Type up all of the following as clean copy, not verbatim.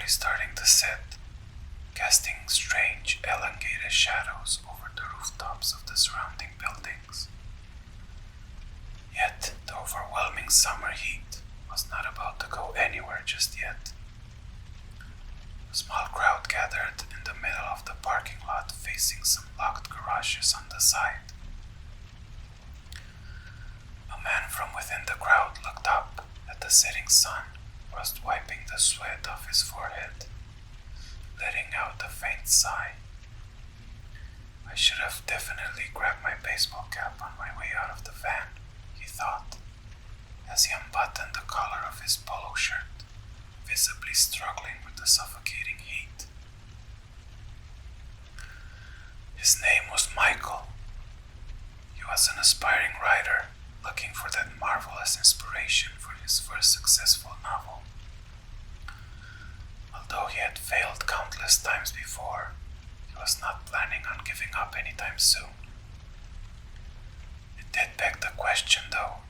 slowly starting to set, casting strange, elongated shadows over the rooftops of the surrounding buildings. Yet, the overwhelming summer heat was not about to go anywhere just yet. A small crowd gathered in the middle of the parking lot facing some locked garages on the side. A man from within the crowd looked up at the setting sun whilst wiping the sweat off his forehead, letting out a faint sigh. I should have definitely grabbed my baseball cap on my way out of the van, he thought, as he unbuttoned the collar of his polo shirt, visibly struggling with the suffocating heat. His name was Michael. He was an aspiring writer looking for that marvelous inspiration for his first successful novel. Although he had failed countless times before, he was not planning on giving up anytime soon. It did beg the question, though,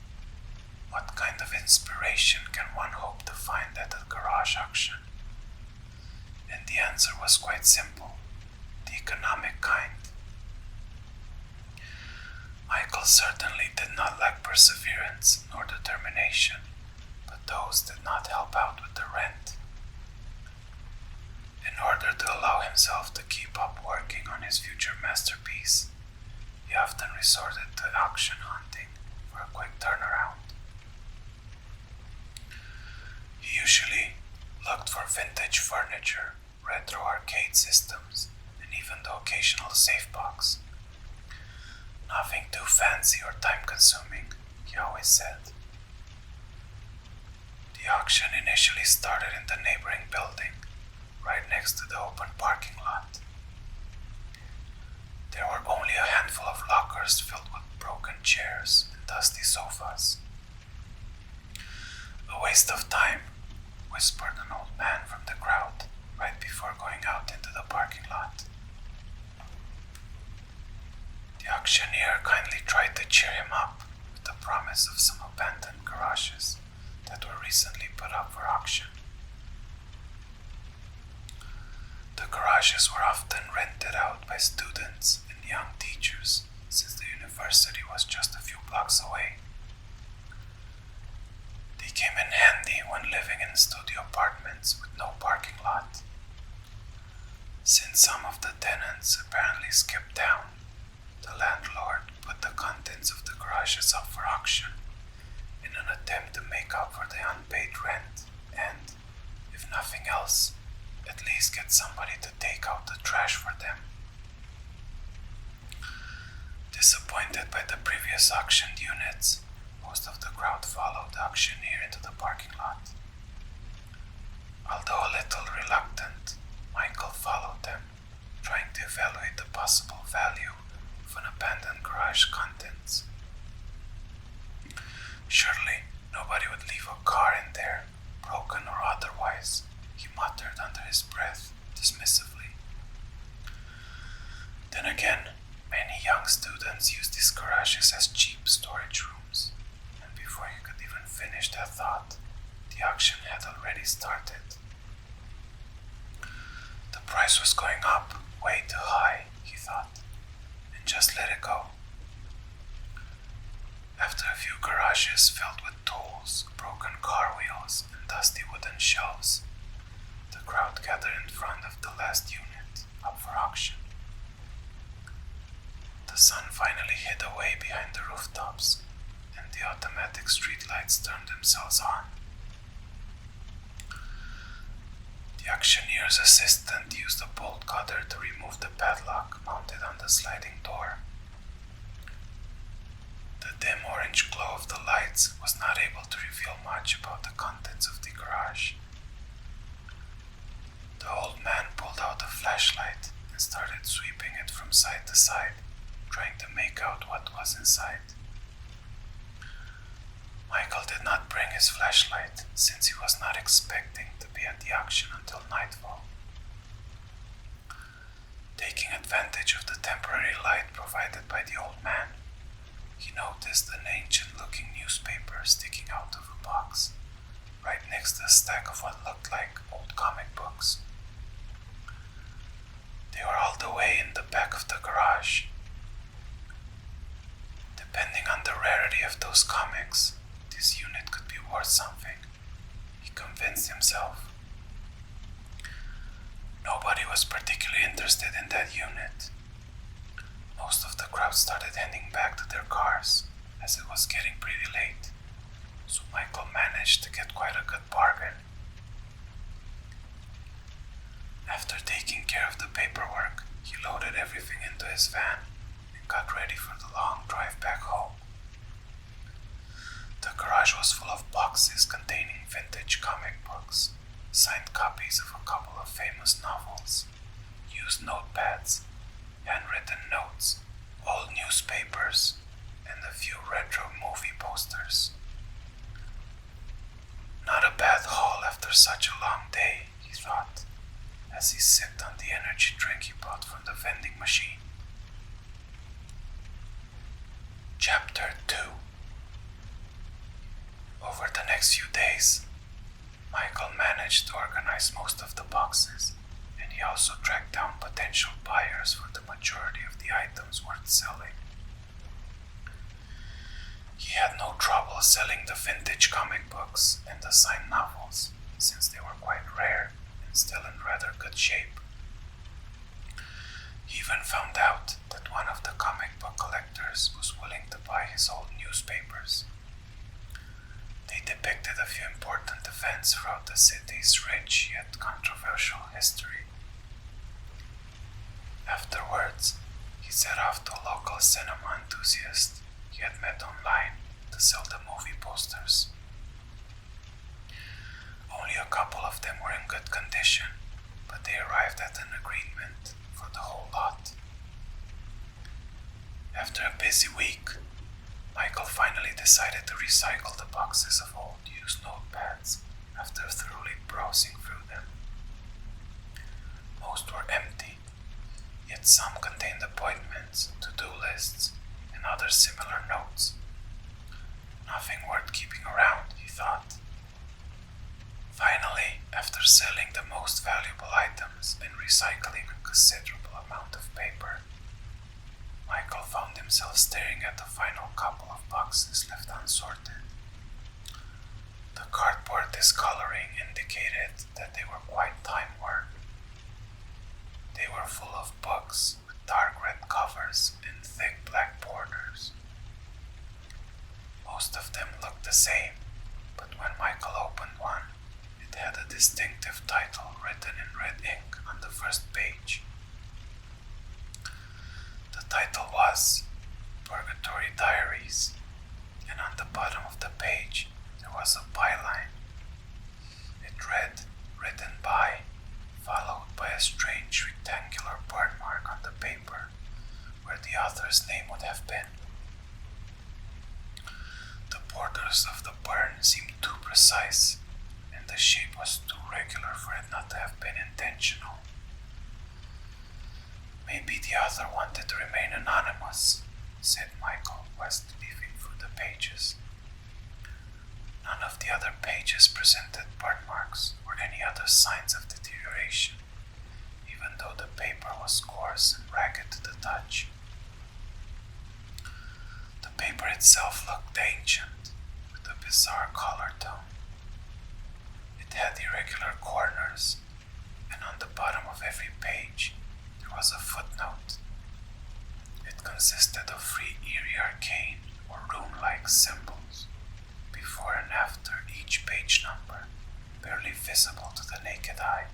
what kind of inspiration can one hope to find at a garage auction? And the answer was quite simple: the economic kind. Michael certainly did not lack perseverance nor determination, but those did not help out with the rent. In order to allow himself to keep up working on his future masterpiece, he often resorted to auction hunting for a quick turnaround. He usually looked for vintage furniture, retro arcade systems, and even the occasional safe box. Nothing too fancy or time-consuming, he always said. The auction initially started in the neighboring building, right next to the open parking lot. There were only a handful of lockers filled with broken chairs and dusty sofas. A waste of time, whispered an old man from the crowd right before going out into the parking lot. The auctioneer kindly tried to cheer him up with the promise of some abandoned garages that were recently put up for auction. The garages were often rented out by students and young teachers, since the university was just a few blocks away. They came in handy when living in studio apartments with no parking lot. Since some of the tenants apparently skipped town, the landlord put the contents of the garages up for auction in an attempt to make up for the unpaid rent and, if nothing else, at least get somebody to take out the trash for them. Disappointed by the previous auctioned units, most of the crowd followed the auctioneer into the parking lot. Although a little reluctant, Michael followed them, trying to evaluate the possible value of an abandoned garage contents. Surely nobody would leave a car in there, broken or otherwise, he muttered under his breath, dismissively. Then again, many young students use these garages as cheap storage rooms, and before he could even finish that thought, the auction had already started. The price was going up way too high, he thought, and just let it go. After a few garages filled with tools, broken car wheels, and dusty wooden shelves, the crowd gathered in front of the last unit up for auction. The sun finally hid away behind the rooftops, and the automatic streetlights turned themselves on. The auctioneer's assistant used a bolt cutter to remove the padlock mounted on the sliding door. The dim orange glow of the lights was not able to reveal much about the contents of the garage. The old man pulled out a flashlight and started sweeping it from side to side, trying to make out what was inside. Michael did not bring his flashlight since he was not expecting to be at the auction until nightfall. Taking advantage of the temporary light provided by the old man, he noticed an ancient-looking newspaper sticking out of a box, right next to a stack of what looked like old comic books those comics, this unit could be worth something, he convinced himself. Nobody was particularly interested in that unit. Most of the crowd started heading back to their cars, as it was getting pretty late, so Michael managed to get quite a good bargain. After taking care of the paperwork, he loaded everything into his van and got ready for the long drive back home. The garage was full of boxes containing vintage comic books, signed copies of a couple of famous novels, used notepads, handwritten notes, old newspapers, and a few retro movie posters. Not a bad haul after such a long day, he thought, as he sipped on the energy drink he bought from the vending machine. Chapter 2. Over the next few days, Michael managed to organize most of the boxes, and he also tracked down potential buyers for the majority of the items worth selling. He had no trouble selling the vintage comic books and the signed novels, since they were quite rare and still in rather good shape. He even found out that one of the comic book collectors was willing to buy his old newspapers. They depicted a few important events throughout the city's rich yet controversial history. Afterwards, he set off to a local cinema enthusiast he had met online to sell the movie posters. Only a couple of them were in good condition, but they arrived at an agreement for the whole lot. After a busy week, Michael finally decided to recycle the boxes of old used notepads after thoroughly browsing through them. Most were empty, yet some contained appointments, to-do lists, and other similar notes. Nothing worth keeping around, he thought. Finally, after selling the most valuable items and recycling a considerable amount of paper, Michael found himself staring at the final couple of boxes left unsorted. The cardboard discoloring indicated that they were quite time-worn. They were full of books with dark red covers and thick black borders. Most of them looked the same, but when Michael opened one, it had a distinctive title written in red ink on the first page. The title was Purgatory Diaries, and on the bottom of the page there was a byline. It read, "Written by," followed by a strange rectangular burn mark on the paper, where the author's name would have been. The borders of the burn seemed too precise, and the shape was too regular for it not to have been intentional. "Maybe the author wanted to remain anonymous," said Michael, whilst leafing through the pages. None of the other pages presented burn marks or any other signs of deterioration, even though the paper was coarse and ragged to the touch. The paper itself looked ancient, with a bizarre color tone. It had irregular corners, and on the bottom of every page there was a footnote. It consisted of 3 eerie arcane or rune-like symbols, before and after each page number, barely visible to the naked eye.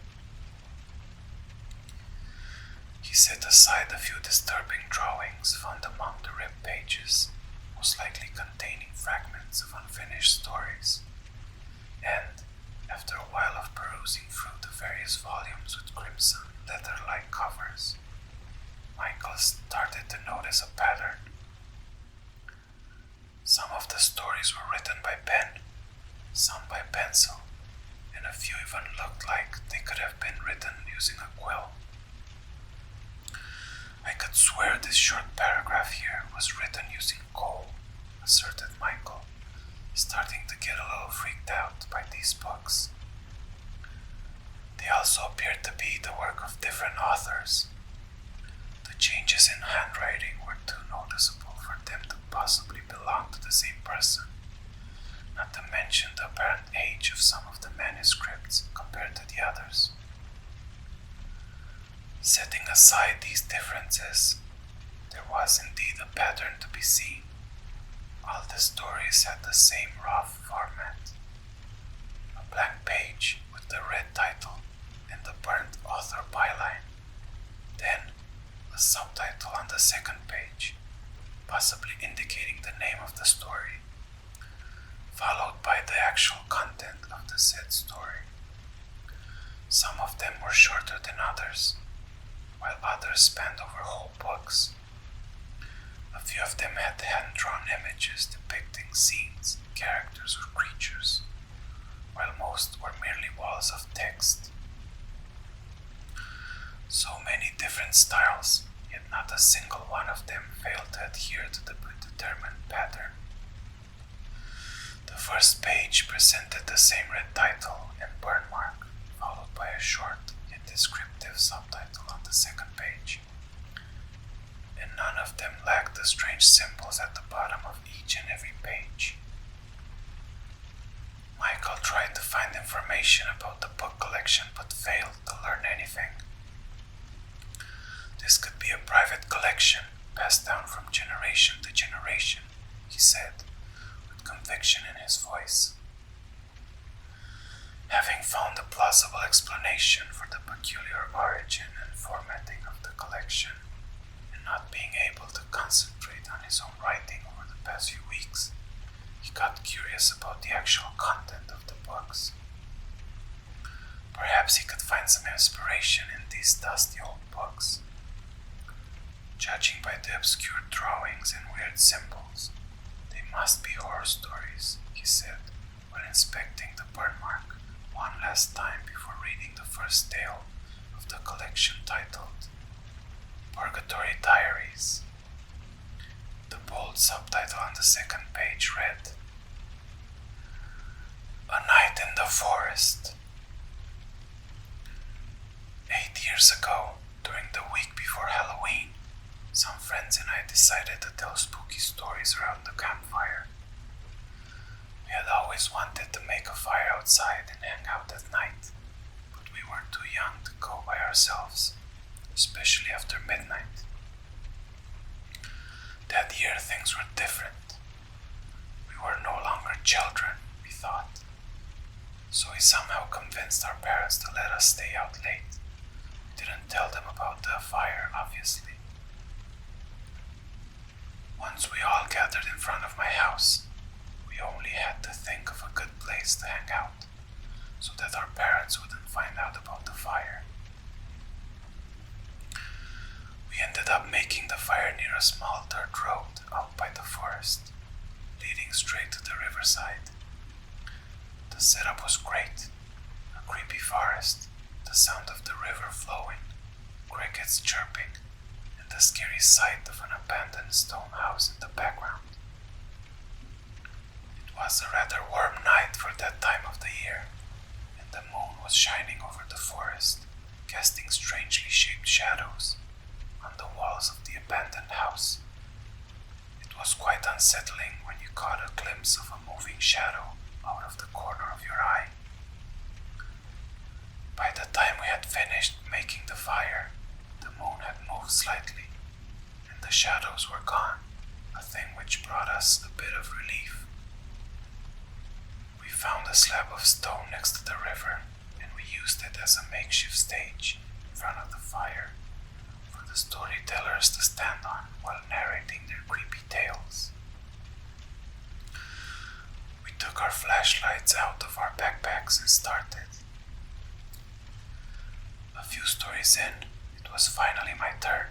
He set aside a few disturbing drawings found among the ripped pages, most likely containing fragments of unfinished stories, and, after a while of perusing through the various volumes with crimson leather-like covers, Michael started to notice a pattern. Some of the stories were written by pen, some by pencil, and a few even looked like they could have been written using a quill. "I could swear this short paragraph here was written using coal," asserted Michael, starting to get a little freaked out by these books. They also appeared to be the work of different authors. The changes in handwriting were too noticeable for them to possibly belong to the same person, not to mention the apparent age of some of the manuscripts compared to the others. Setting aside these differences, there was indeed a pattern to be seen. All the stories had the same rough format. A blank page with the red title and the burnt author byline. Then, a subtitle on the second page, possibly indicating the name of the story, followed by the actual content of the said story. Some of them were shorter than others, while others spanned over whole books. A few of them had hand-drawn images depicting scenes, characters, or creatures, while most were merely walls of text. So many different styles, yet not a single one of them failed to adhere to the predetermined pattern. The first page presented the same red title and burn mark, followed by a short yet descriptive subtitle on the second page. And none of them lacked the strange symbols at the bottom of each and every page. Michael tried to find information about the book collection but failed to learn anything. This could be a private collection passed down from generation to generation, he said, with conviction in his voice. Having found a plausible explanation for the peculiar origin and formatting of the collection, and not being able to concentrate on his own writing over the past few weeks, he got curious about the actual content of the books. Perhaps he could find some inspiration in these dusty old books. Judging by the obscure drawings and weird symbols, they must be horror stories, he said, while inspecting the burn mark one last time before reading the first tale of the collection titled Purgatory Diaries. The bold subtitle on the second page read, A Night in the Forest. 8 years ago, during the week before Halloween, some friends and I decided to tell spooky stories around the campfire. We had always wanted to make a fire outside and hang out at night, but we were too young to go by ourselves, especially after midnight. That year things were different. We were no longer children, we thought. So we somehow convinced our parents to let us stay out late. We didn't tell them about the fire, obviously. Once we all gathered in front of my house, we only had to think of a good place to hang out, so that our parents wouldn't find out about the fire. We ended up making the fire near a small dirt road out by the forest, leading straight to the riverside. The setup was great. A creepy forest, the sound of the river flowing, crickets chirping, and the scary sight of an abandoned stone house in the background. It was a rather warm night for that time of the year, and the moon was shining over the forest, casting strangely shaped shadows on the walls of the abandoned house. It was quite unsettling when you caught a glimpse of a moving shadow out of the corner of your eye. By the time we had finished making the fire, the moon had moved slightly, and the shadows were gone, a thing which brought us a bit of relief. We found a slab of stone next to the river, and we used it as a makeshift stage in front of the fire for the storytellers to stand on while narrating their creepy tales. We took our flashlights out of our backpacks and started. A few stories in, it was finally my turn,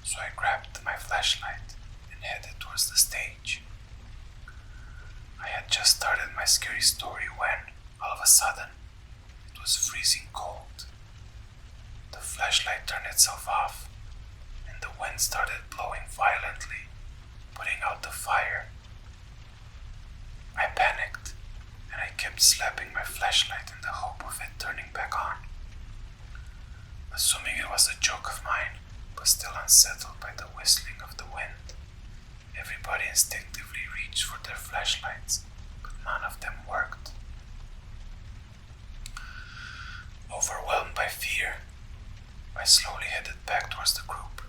so I grabbed my flashlight and headed towards the stage. I had just started my scary story when, all of a sudden, it was freezing cold. The flashlight turned itself off, and the wind started blowing violently, putting out the fire. I panicked, and I kept slapping my flashlight in the hope of it turning back on. Assuming it was a joke of mine, but still unsettled by the whistling of the wind, Everybody instinctively reached for their flashlights, but none of them worked. Overwhelmed by fear, I slowly headed back towards the group.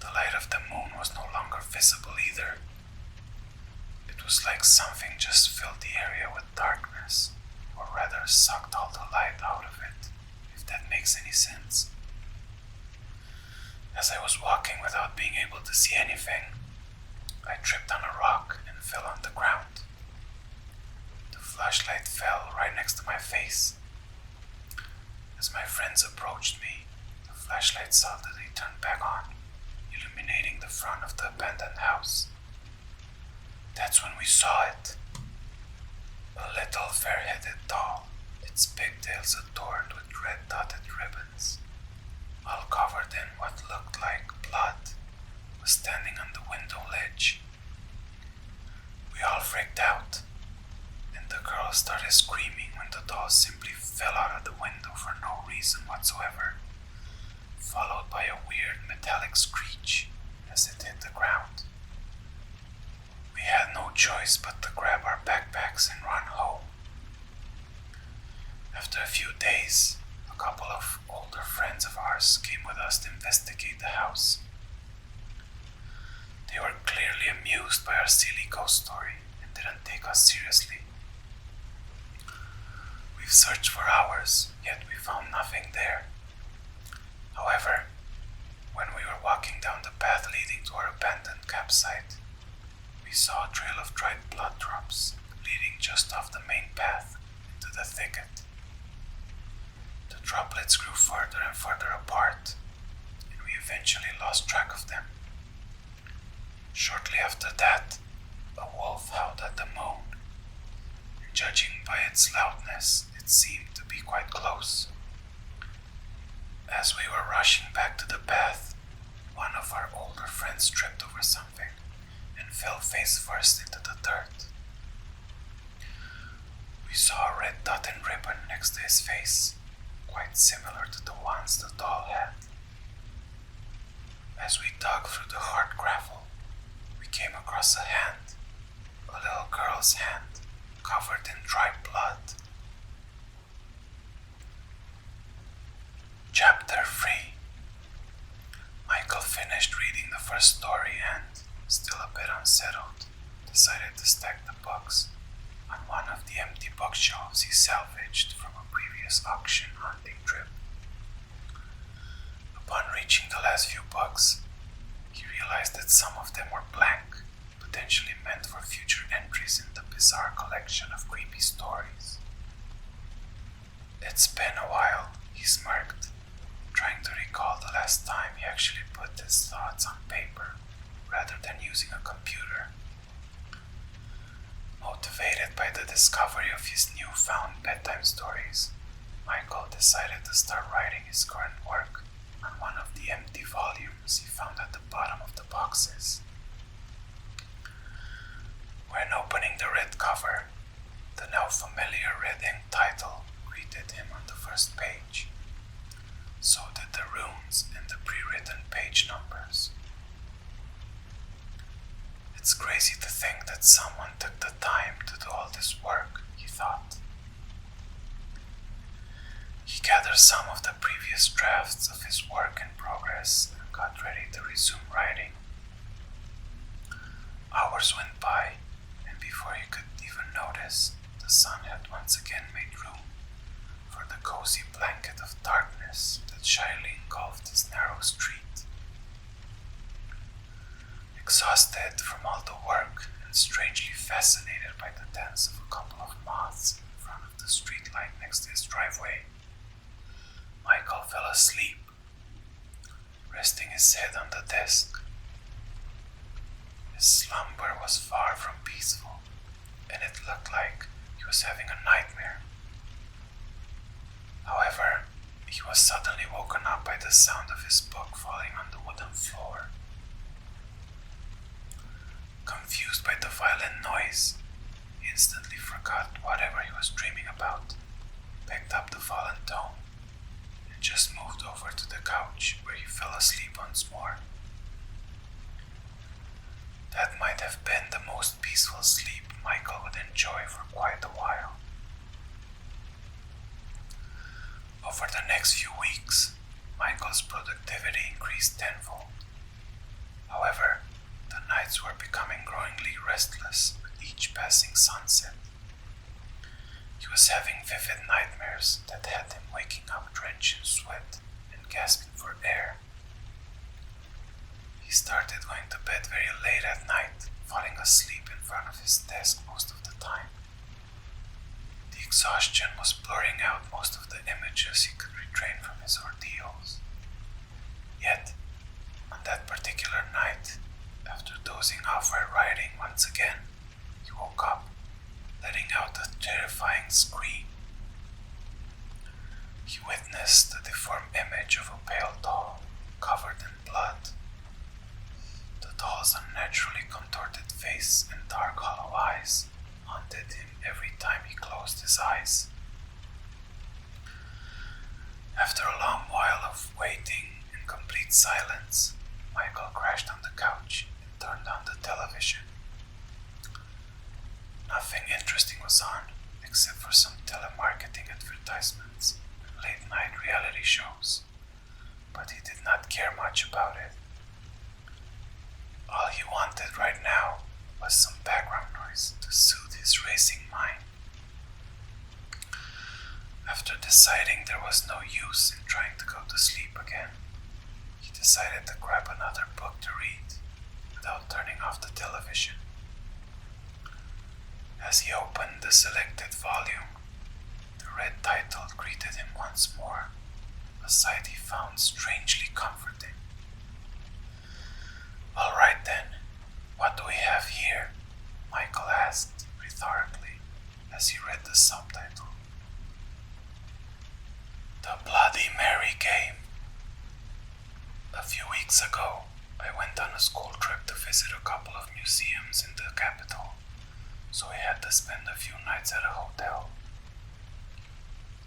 The light of the moon was no longer visible either. It was like something just filled the area with darkness, or rather sucked all the light out of it, if that makes any sense. As I was walking without being able to see anything, I tripped on a rock and fell on the ground. The flashlight fell right next to my face. As my friends approached me, the flashlight suddenly turned back on, illuminating the front of the abandoned house. That's when we saw it. A little fair-headed doll, its pigtails adorned with red dotted ribbons, all covered in what looked like blood, was standing on the window ledge. We all freaked out, and the girl started screaming when the doll simply fell out of the window for no reason whatsoever, followed by a weird metallic screech as it hit the ground. We had no choice but to grab our backpacks and run home. After a few days, a couple of older friends of ours came with us to investigate the house. They were clearly amused by our silly ghost story and didn't take us seriously. We've searched for hours, yet we found nothing there. However, when we were walking down the path leading to our abandoned campsite, we saw a trail of dried blood drops leading just off the main path into the thicket. The droplets grew further and further apart, and we eventually lost track of them. Shortly after that, a wolf howled at the moon, and judging by its loudness, it seemed to be quite close. As we were rushing back to the path, one of our older friends tripped over something and fell face first into the dirt. We saw a red dotted ribbon next to his face, quite similar to the ones the doll had. As we dug through the hard gravel, we came across a hand, a little girl's hand, covered in dry blood. Chapter 3. Michael finished reading the first story and, still a bit unsettled, decided to stack the books on one of the empty bookshelves he salvaged from a previous auction hunting trip. Upon reaching the last few books, he realized that some of them were blank, potentially meant for future entries in the bizarre collection of creepy stories. It's been a while, he smirked, trying to recall the last time he actually put his thoughts on paper rather than using a computer. Motivated by the discovery of his newfound bedtime stories, Michael decided to start writing his current work on one of the empty volumes he found at the bottom of the boxes. When opening the red cover, the now familiar red ink title greeted him on the first page. So did the runes and the pre-written page numbers. It's crazy to think that someone took the time to do all this work, he thought. He gathered some of the previous drafts of his work in progress and got ready to resume writing. Hours went by, and before he could even notice, the sun had once again made room for the cozy blanket of darkness that shyly engulfed his narrow street. Exhausted from all the work and strangely fascinated by the dance of a couple of moths in front of the street light next to his driveway, Michael fell asleep, resting his head on the desk. His slumber was far from peaceful, and it looked like he was having a nightmare. However, he was suddenly woken up by the sound of his book falling on the wooden floor. Confused by the violent noise, he instantly forgot whatever he was dreaming about, picked up the fallen tome, and just moved over to the couch where he fell asleep once more. That might have been the most peaceful sleep Michael would enjoy for quite a while. Over the next few weeks, Michael's productivity increased tenfold. However, the nights were becoming growingly restless with each passing sunset. He was having vivid nightmares that had him waking up drenched in sweat and gasping for air. He started going to bed very late at night, falling asleep in front of his desk most of the time. The exhaustion was blurring out most of the images he could retrain from his ordeals. Yet, on that particular night, after dozing off while writing once again, he woke up, letting out a terrifying scream. He witnessed the deformed image of a pale doll covered in blood. The doll's unnaturally contorted face and dark hollow eyes haunted him every time he closed his eyes. After a long while of waiting in complete silence, Michael crashed on the couch and turned on the television. Nothing interesting was on, except for some telemarketing advertisements and late-night reality shows, but he did not care much about it. All he wanted right now was some background noise to soothe his racing mind. After deciding there was no use in trying to go to sleep again, he decided to grab another book to read without turning off the television. As he opened the selected volume, the red title greeted him once more, a sight he found strangely comforting. "All right then, what do we have here?" Michael asked rhetorically as he read the subtitle. "The Bloody Mary Game." A few weeks ago, I went on a school trip to visit a couple of museums in the capital, so we had to spend a few nights at a hotel.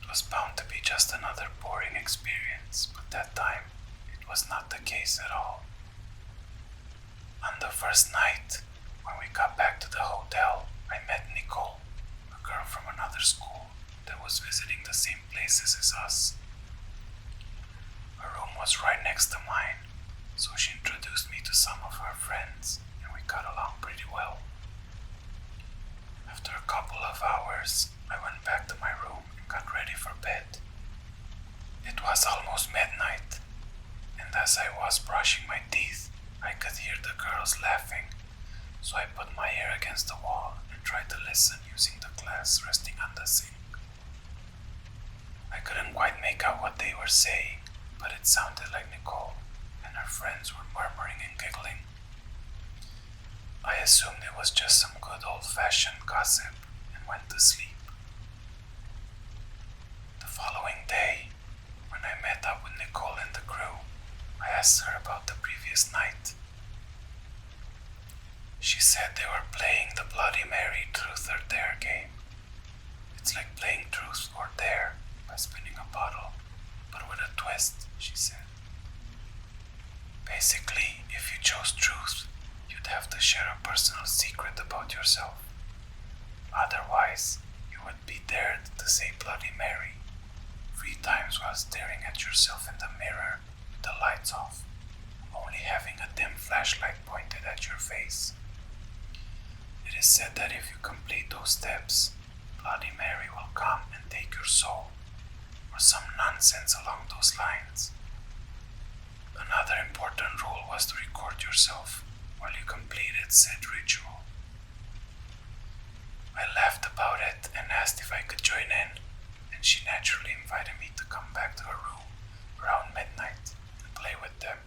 It was bound to be just another boring experience, but that time it was not the case at all. On the first night, when we got back to the hotel, I met Nicole, a girl from another school that was visiting the same places as us. Her room was right next to mine, so she introduced me to some of her friends, and we got along pretty well. After a couple of hours, I went back to my room and got ready for bed. It was almost midnight, and as I was brushing my teeth, I could hear the girls laughing, so I put my ear against the wall and tried to listen using the glass resting on the sink. I couldn't quite make out what they were saying, but it sounded like Nicole and her friends were murmuring and giggling. I assumed it was just some good old-fashioned gossip and went to sleep. The following day, when I met up with Nicole and the crew, I asked her about the previous night. She said they were playing the Bloody Mary Truth or Dare game. It's like playing Truth or Dare by spinning a bottle, but with a twist, she said. Basically, if you chose truth, you'd have to share a personal secret about yourself. Otherwise, you would be dared to say Bloody Mary 3 times while staring at yourself in the mirror with the lights off, only having a dim flashlight pointed at your face. It is said that if you complete those steps, Bloody Mary will come and take your soul, or some nonsense along those lines. Another important rule was to record yourself while you completed said ritual. I laughed about it and asked if I could join in, and she naturally invited me to come back to her room around midnight and play with them.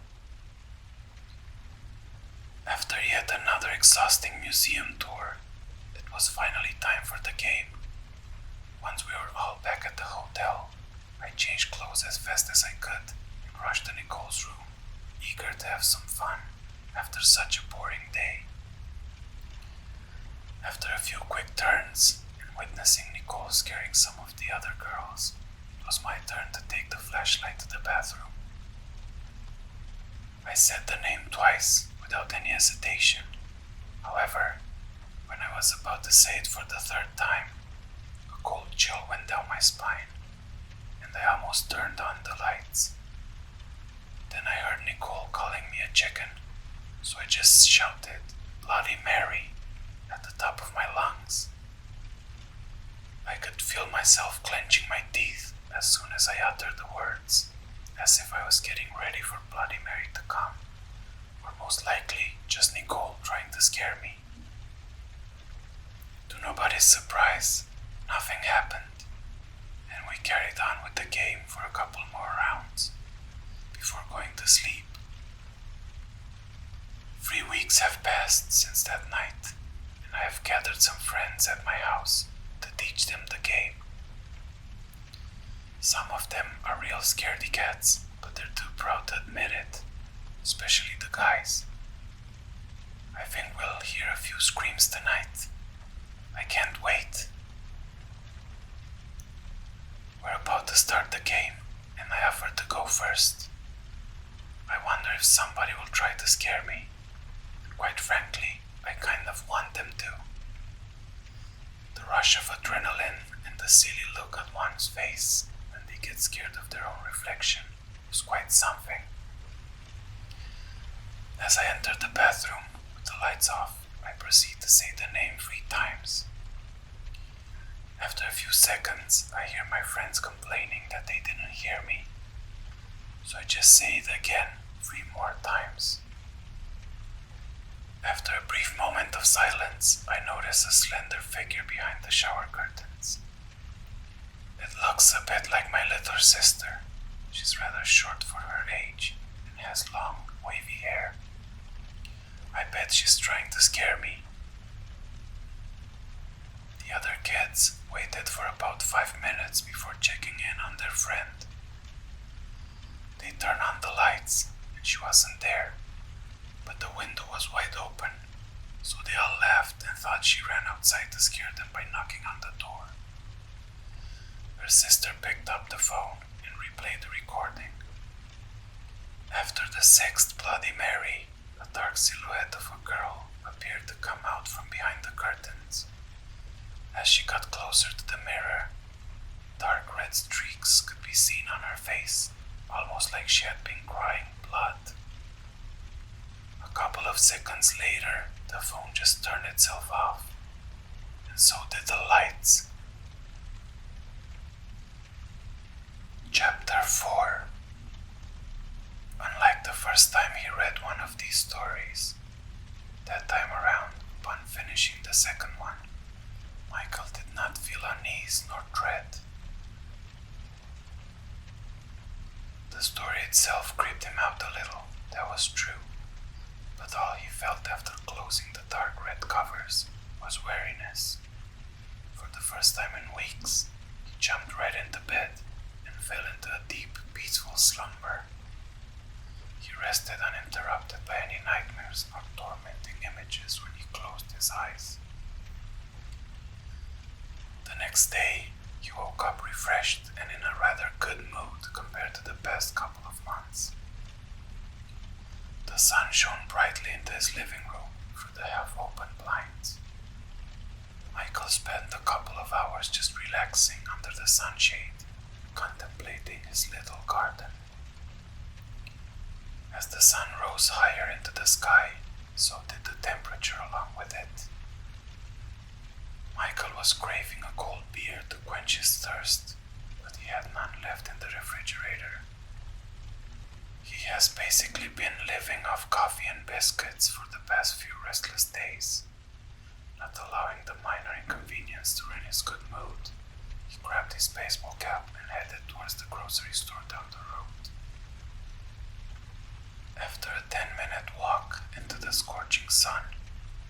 After yet another exhausting museum tour, it was finally time for the game. Once we were all back at the hotel, I changed clothes as fast as I could and rushed to Nicole's room, eager to have some fun after such a boring day. After a few quick turns and witnessing Nicole scaring some of the other girls, it was my turn to take the flashlight to the bathroom. I said the name twice without any hesitation, However, when I was about to say it for the third time, a cold chill went down my spine, and I almost turned on the lights. Then I heard Nicole calling me a chicken, so I just shouted, "Bloody Mary," at the top of my lungs. I could feel myself clenching my teeth as soon as I uttered the words, as if I was getting ready for Bloody Mary to come, or most likely just Nicole trying to scare me. To nobody's surprise, nothing happened, and we carried on with the game for a couple more rounds before going to sleep. 3 weeks have passed since that night, and I have gathered some friends at my house to teach them the game. Some of them are real scaredy cats, but they're too proud to admit it, especially the guys. I think we'll hear a few screams tonight. I can't wait. We're about to start the game, and I offer to go first. I wonder if somebody will try to scare me. Quite frankly, I kind of want them to. The rush of adrenaline and the silly look on one's face when they get scared of their own reflection is quite something. As I enter the bathroom with the lights off, I proceed to say the name 3 times. After a few seconds, I hear my friends complaining that they didn't hear me, so I just say it again 3 more times. After a brief moment of silence, I notice a slender figure behind the shower curtains. It looks a bit like my little sister. She's rather short for her age and has long, wavy hair. I bet she's trying to scare me. The other kids waited for about 5 minutes before checking in on their friend. They turned on the lights, and she wasn't there, but the window was wide open, so they all laughed and thought she ran outside to scare them by knocking on the door. Her sister picked up the phone and replayed the recording. After the 6th Bloody Mary, a dark silhouette of a girl appeared to come out from behind the curtains. As she got closer to the mirror, dark red streaks could be seen on her face, almost like she had been crying blood. A couple of seconds later, the phone just turned itself off, and so did the lights. Chapter 4. Unlike the first time he read one of these stories, that time around, upon finishing the second one, Michael did not feel unease nor dread. The story itself creeped him out a little, that was true, but all he felt after closing the dark red covers was weariness. For the first time in weeks, he jumped right into bed and fell into a deep, peaceful slumber. He rested uninterrupted by any nightmares or tormenting images when he closed his eyes. The next day, he woke up refreshed and in a rather good mood compared to the past couple of months. The sun shone brightly into his living room through the half-open blinds. Michael spent a couple of hours just relaxing under the sunshade, contemplating his little garden. As the sun rose higher into the sky, so did the temperature along with it. Michael was craving a cold beer to quench his thirst, but he had none left in the refrigerator. He has basically been living off coffee and biscuits for the past few restless days, not allowing the minor inconvenience to ruin his good mood. He grabbed his baseball cap and headed towards the grocery store down the road. After a 10-minute walk into the scorching sun,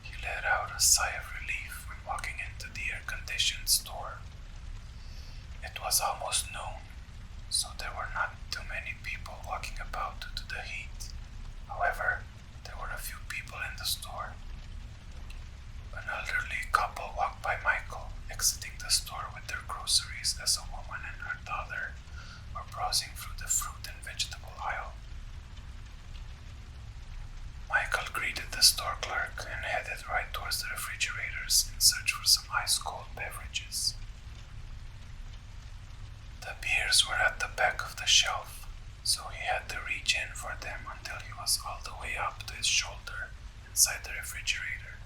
he let out a sigh of relief when walking into the air-conditioned store. It was almost noon, so there were not too many people walking about due to the heat. However, there were a few people in the store. An elderly couple walked by Michael, exiting the store with their groceries as a woman and her daughter were browsing through the fruit and vegetable aisle. Michael greeted the store clerk and headed right back of the shelf, so he had to reach in for them until he was all the way up to his shoulder inside the refrigerator.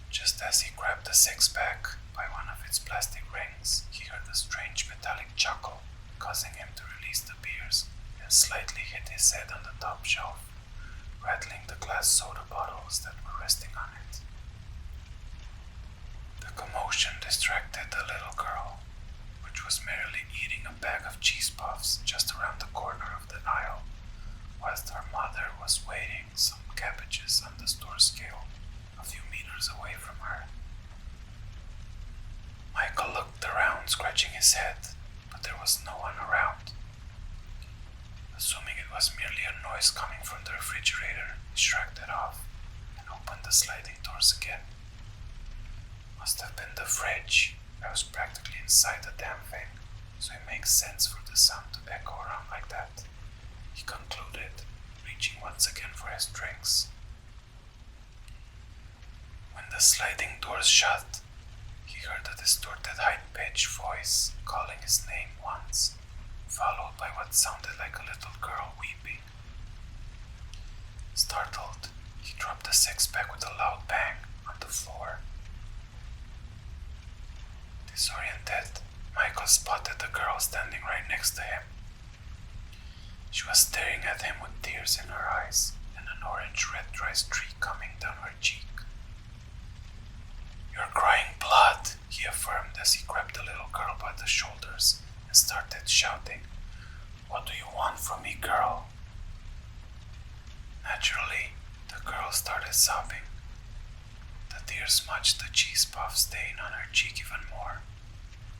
Just as he grabbed the six-pack by one of its plastic rings, he heard a strange metallic chuckle, causing him to release the beers and slightly hit his head on the top shelf, rattling the glass soda bottles that were resting on it. The commotion distracted the little girl, which was merrily eating a bag of cheese puffs just around the corner of the aisle, whilst her mother was weighing some cabbages on the store scale a few meters away from her. Michael looked around, scratching his head, but there was no one around. Assuming it was merely a noise coming from the refrigerator, he shrugged it off and opened the sliding doors again. Must have been the fridge. I was practically inside the damn thing, so it makes sense for the sound to echo around like that, he concluded, reaching once again for his drinks. When the sliding doors shut, he heard a distorted high-pitched voice calling his name once, followed by what sounded like a little girl weeping. Startled, he dropped the six-pack with a loud bang on the floor. Disoriented, Michael spotted the girl standing right next to him. She was staring at him with tears in her eyes and an orange-red dry streak coming down her cheek. "You're crying blood," he affirmed as he grabbed the little girl by the shoulders and started shouting, "What do you want from me, girl?" Naturally, the girl started sobbing. The tears smudged the cheese puff stain on her cheek even more,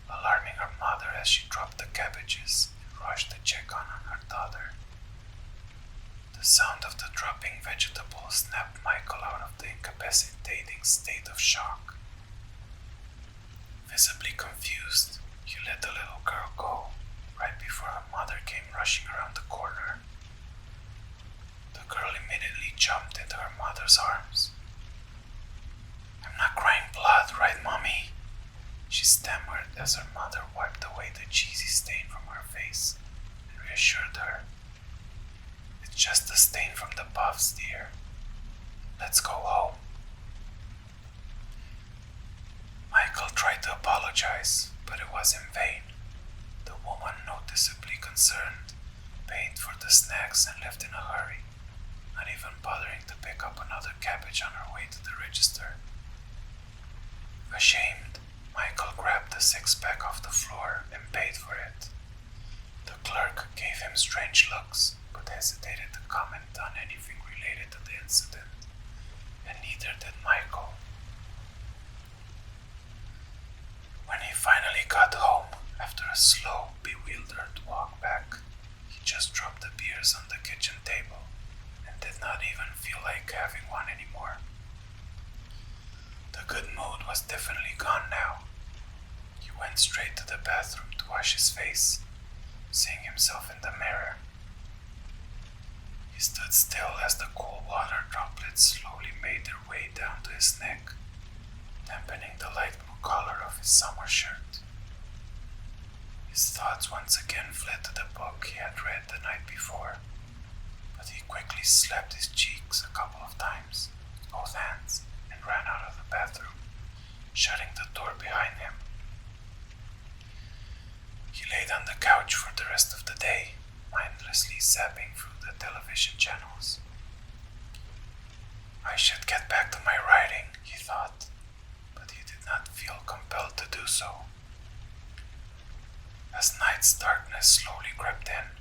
alarming her mother as she dropped the cabbages and rushed to check on her daughter. The sound of the dropping vegetables snapped Michael out of the incapacitating state of shock. Visibly confused, he let the little girl go right before her mother came rushing around the corner. The girl immediately jumped into her mother's arms. "I'm not crying blood, right, Mommy?" she stammered as her mother wiped away the cheesy stain from her face and reassured her. "It's just a stain from the puffs, dear. Let's go home." Michael tried to apologize, but it was in vain. The woman, noticeably concerned, paid for the snacks and left in a hurry, not even bothering to pick up another cabbage on her way to the register. Ashamed, Michael grabbed the six-pack off the floor and paid for it. The clerk gave him strange looks, but hesitated to comment on anything related to the incident, and neither did Michael. When he finally got home, after a slow, bewildered walk back, he just dropped the beers on the kitchen table and did not even feel like having one anymore. The good mood was definitely gone now. He went straight to the bathroom to wash his face, seeing himself in the mirror. He stood still as the cool water droplets slowly made their way down to his neck, dampening the light blue collar of his summer shirt. His thoughts once again fled to the book he had read the night before, but he quickly slapped his cheeks a couple of times with both hands and ran out of the bathroom, shutting the door behind him. He laid on the couch for the rest of the day, mindlessly zapping through the television channels. "I should get back to my writing," he thought, but he did not feel compelled to do so. As night's darkness slowly crept in,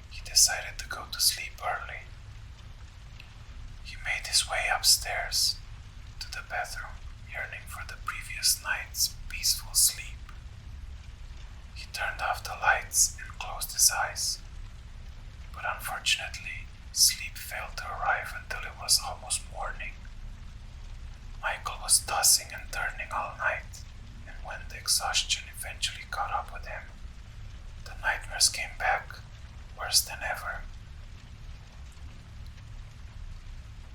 he decided to go to sleep early. He made his way upstairs to the bathroom, yearning for the previous night's peaceful sleep. He turned off the lights and closed his eyes, but unfortunately, sleep failed to arrive until it was almost morning. Michael was tossing and turning all night, and when the exhaustion eventually caught up with him, the nightmares came back, worse than ever.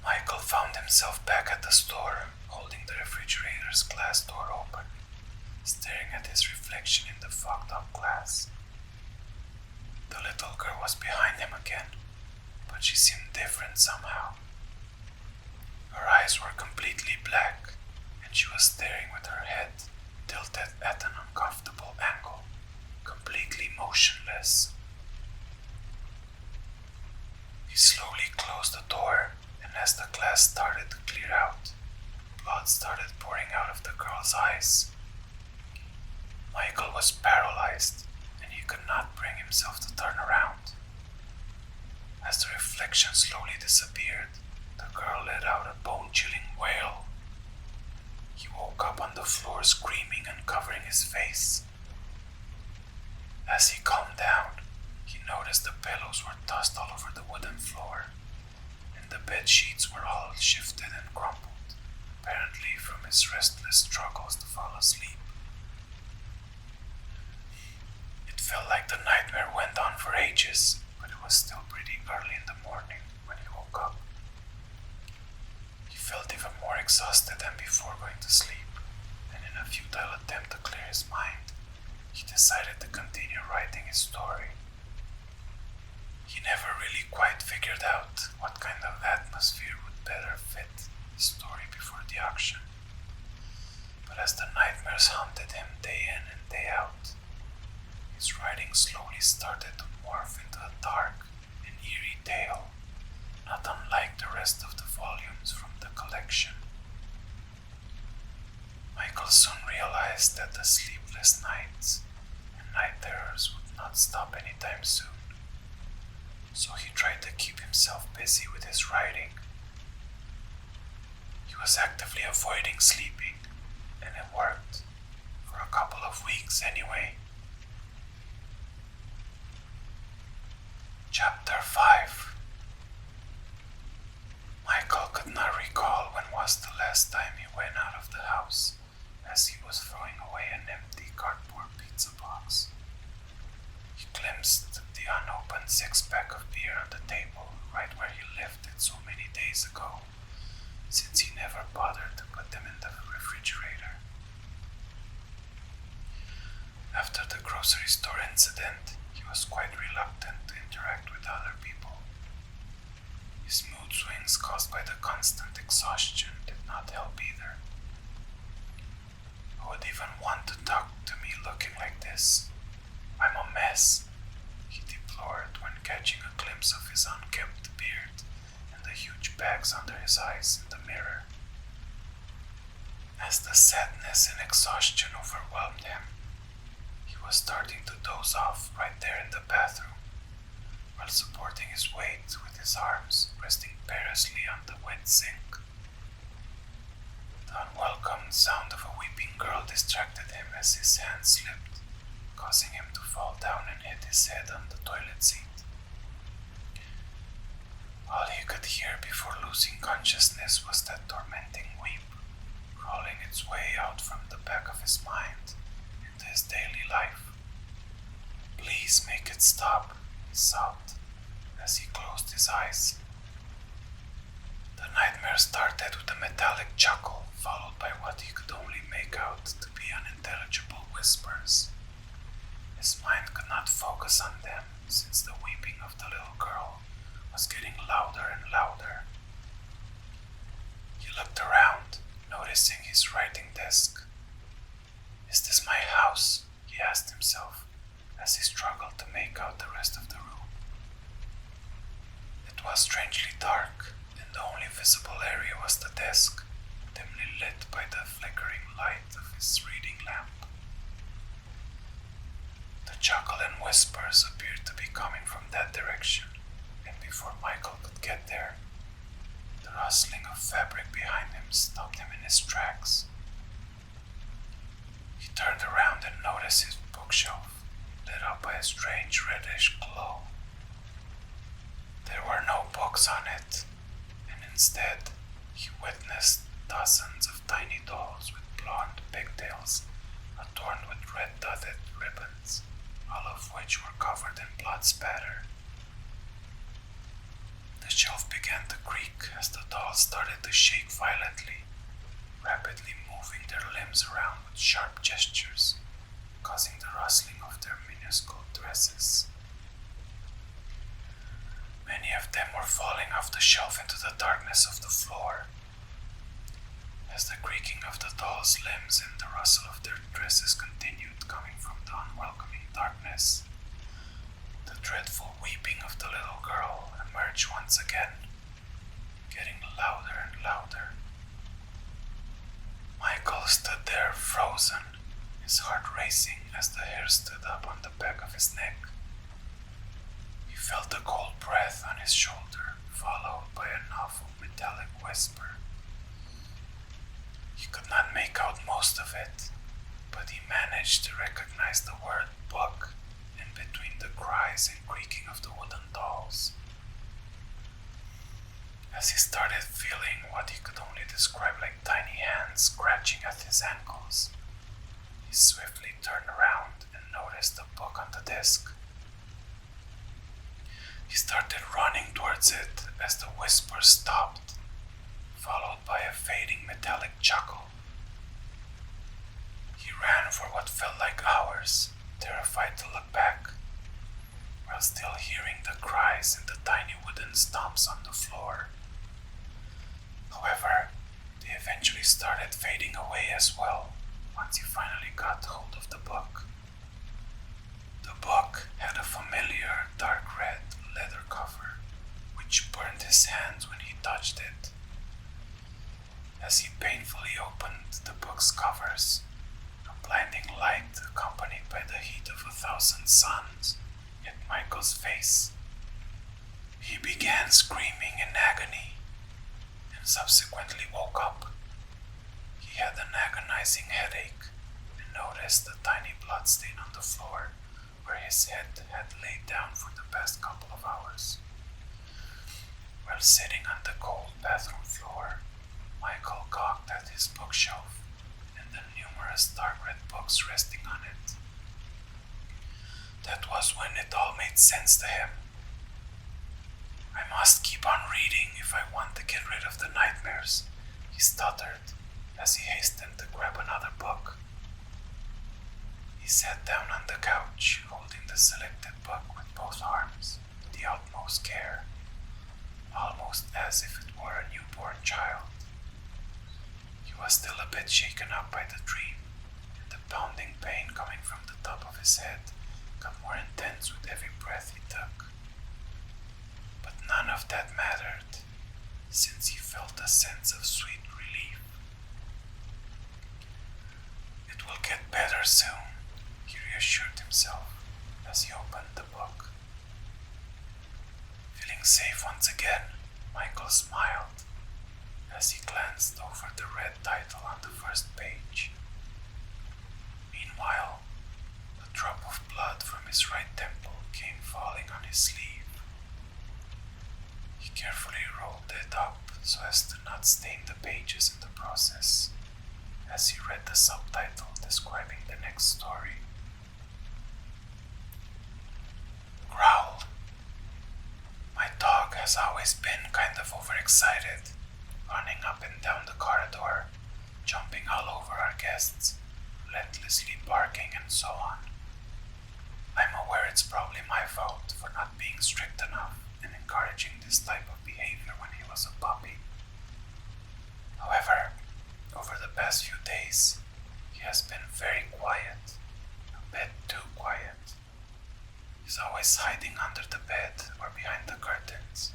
Michael found himself back at the store, holding the refrigerator's glass door open, staring at his reflection in the fogged-up glass, The little girl was behind him again, but she seemed different somehow. Her eyes were completely black, and she was staring with her head tilted at an uncomfortable angle, completely motionless. He slowly closed the door, and as the glass started to clear out, blood started pouring out of the girl's eyes. Michael was paralyzed, and he could not bring himself to turn around. As the reflection slowly disappeared, the girl let out a bone-chilling wail. He woke up on the floor screaming and covering his face. As he calmed down, he noticed the pillows were tossed all over the wooden floor, and the bed sheets were all shifted and crumpled, apparently from his restless struggles to fall asleep. It felt like the nightmare went on for ages, but it was still pretty early in the morning when he woke up. He felt even more exhausted than before going to sleep, and in a futile attempt to clear his mind, he decided to continue writing his story. He never really quite figured out what kind of atmosphere would better fit his story before the auction. But as the nightmares haunted him day in and day out, his writing slowly started to morph into a dark and eerie tale, not unlike the rest of the volumes from the collection. Michael soon realized that the sleepless nights and night terrors would not stop anytime soon, so he tried to keep himself busy with his writing. He was actively avoiding sleeping, and it worked, for a couple of weeks anyway. Chapter 5. Michael could not recall when was the last time he went out of the house, as he was throwing away an empty cardboard pizza box. He glimpsed the unopened six-pack of beer on the table right where he left it so many days ago, since he never bothered to put them in the refrigerator. After the grocery store incident, he was quite reluctant to interact with other people. His mood swings caused by the constant exhaustion did not help either. Who would even want to talk to me looking like this? I'm a mess, he deplored when catching a glimpse of his unkempt beard and the huge bags under his eyes in the mirror. As the sadness and exhaustion overwhelmed him, he was starting to doze off right there in the bathroom, while supporting his weight with his arms resting perilously on the wet sink. The unwelcome sound of a weeping girl distracted him as his hand slipped, causing him to fall down and hit his head on the toilet seat. All he could hear before losing consciousness was that tormenting weep, crawling its way out from the back of his mind into his daily life. Please make it stop, he sobbed as he closed his eyes. The nightmare started with a metallic chuckle, followed by what he could only make out to be unintelligible whispers. His mind could not focus on them, since the weeping of the little girl was getting louder and louder. He looked around, noticing his writing desk. Is this my house? He asked himself, as he struggled to make out the rest of the room. It was strangely dark, and the only visible area was the desk, dimly lit by the flickering light of his reading lamp. The chuckle and whispers appeared to be coming from that direction, and before Michael could get there, the rustling of fabric behind him stopped him in his tracks. He turned around and noticed his bookshelf, lit up by a strange reddish glow. There were no books on it, and instead, he witnessed dozens of tiny dolls with blonde pigtails adorned with red-dotted ribbons, all of which were covered in blood spatter. The shelf began to creak as the dolls started to shake violently, rapidly moving their limbs around with sharp gestures, causing the rustling of their minuscule dresses. Many of them were falling off the shelf into the darkness of the floor. As the creaking of the dolls' limbs and the rustle of their dresses continued coming from the unwelcoming darkness, the dreadful weeping of the little girl emerged once again, getting louder and louder. Michael stood there frozen, his heart racing as the hair stood up on the back of his neck. He felt a cold breath on his shoulder, followed by an awful metallic whisper. He could not make out most of it, but he managed to recognize the word book in between the cries and creaking of the wooden dolls. As he started feeling what he could only describe like tiny hands scratching at his ankles, he swiftly turned around and noticed the book on the desk. He started running towards it as the whisper stopped, followed by a fading metallic chuckle. He ran for what felt like hours, terrified to look back, while still hearing the cries and the tiny wooden stomps on the floor. However, they eventually started fading away as well once he finally got hold of the book. The book had a familiar dark red leather cover, which burned his hands when he touched it. As he painfully opened the book's covers, a blinding light accompanied by the heat of 1,000 suns hit Michael's face. He began screaming in agony and subsequently woke up. He had an agonizing headache and noticed a tiny blood stain on the floor where his head had laid down for the past couple of hours. While sitting on the cold bathroom floor, Michael gawked at his bookshelf and the numerous dark red books resting on it. That was when it all made sense to him. I must keep on reading if I want to get rid of the nightmares, he stuttered as he hastened to grab another book. He sat down on the couch, holding the selected book with both arms, with the utmost care, almost as if it were a newborn child. He was still a bit shaken up by the dream, and the pounding pain coming from the top of his head got more intense with every breath he took. But none of that mattered, since he felt a sense of sweet relief. It will get better soon, he reassured himself as he opened the book. Feeling safe once again, Michael smiled as he glanced over the red title on the first page. Meanwhile, a drop of blood from his right temple came falling on his sleeve. He carefully rolled it up so as to not stain the pages in the process, as he read the subtitle describing the next story. Growl. My dog has always been kind of overexcited, running up and down the corridor, jumping all over our guests, relentlessly barking and so on. I'm aware it's probably my fault for not being strict enough and encouraging this type of behavior when he was a puppy. However, over the past few days, he has been very quiet, a bit too quiet. He's always hiding under the bed or behind the curtains,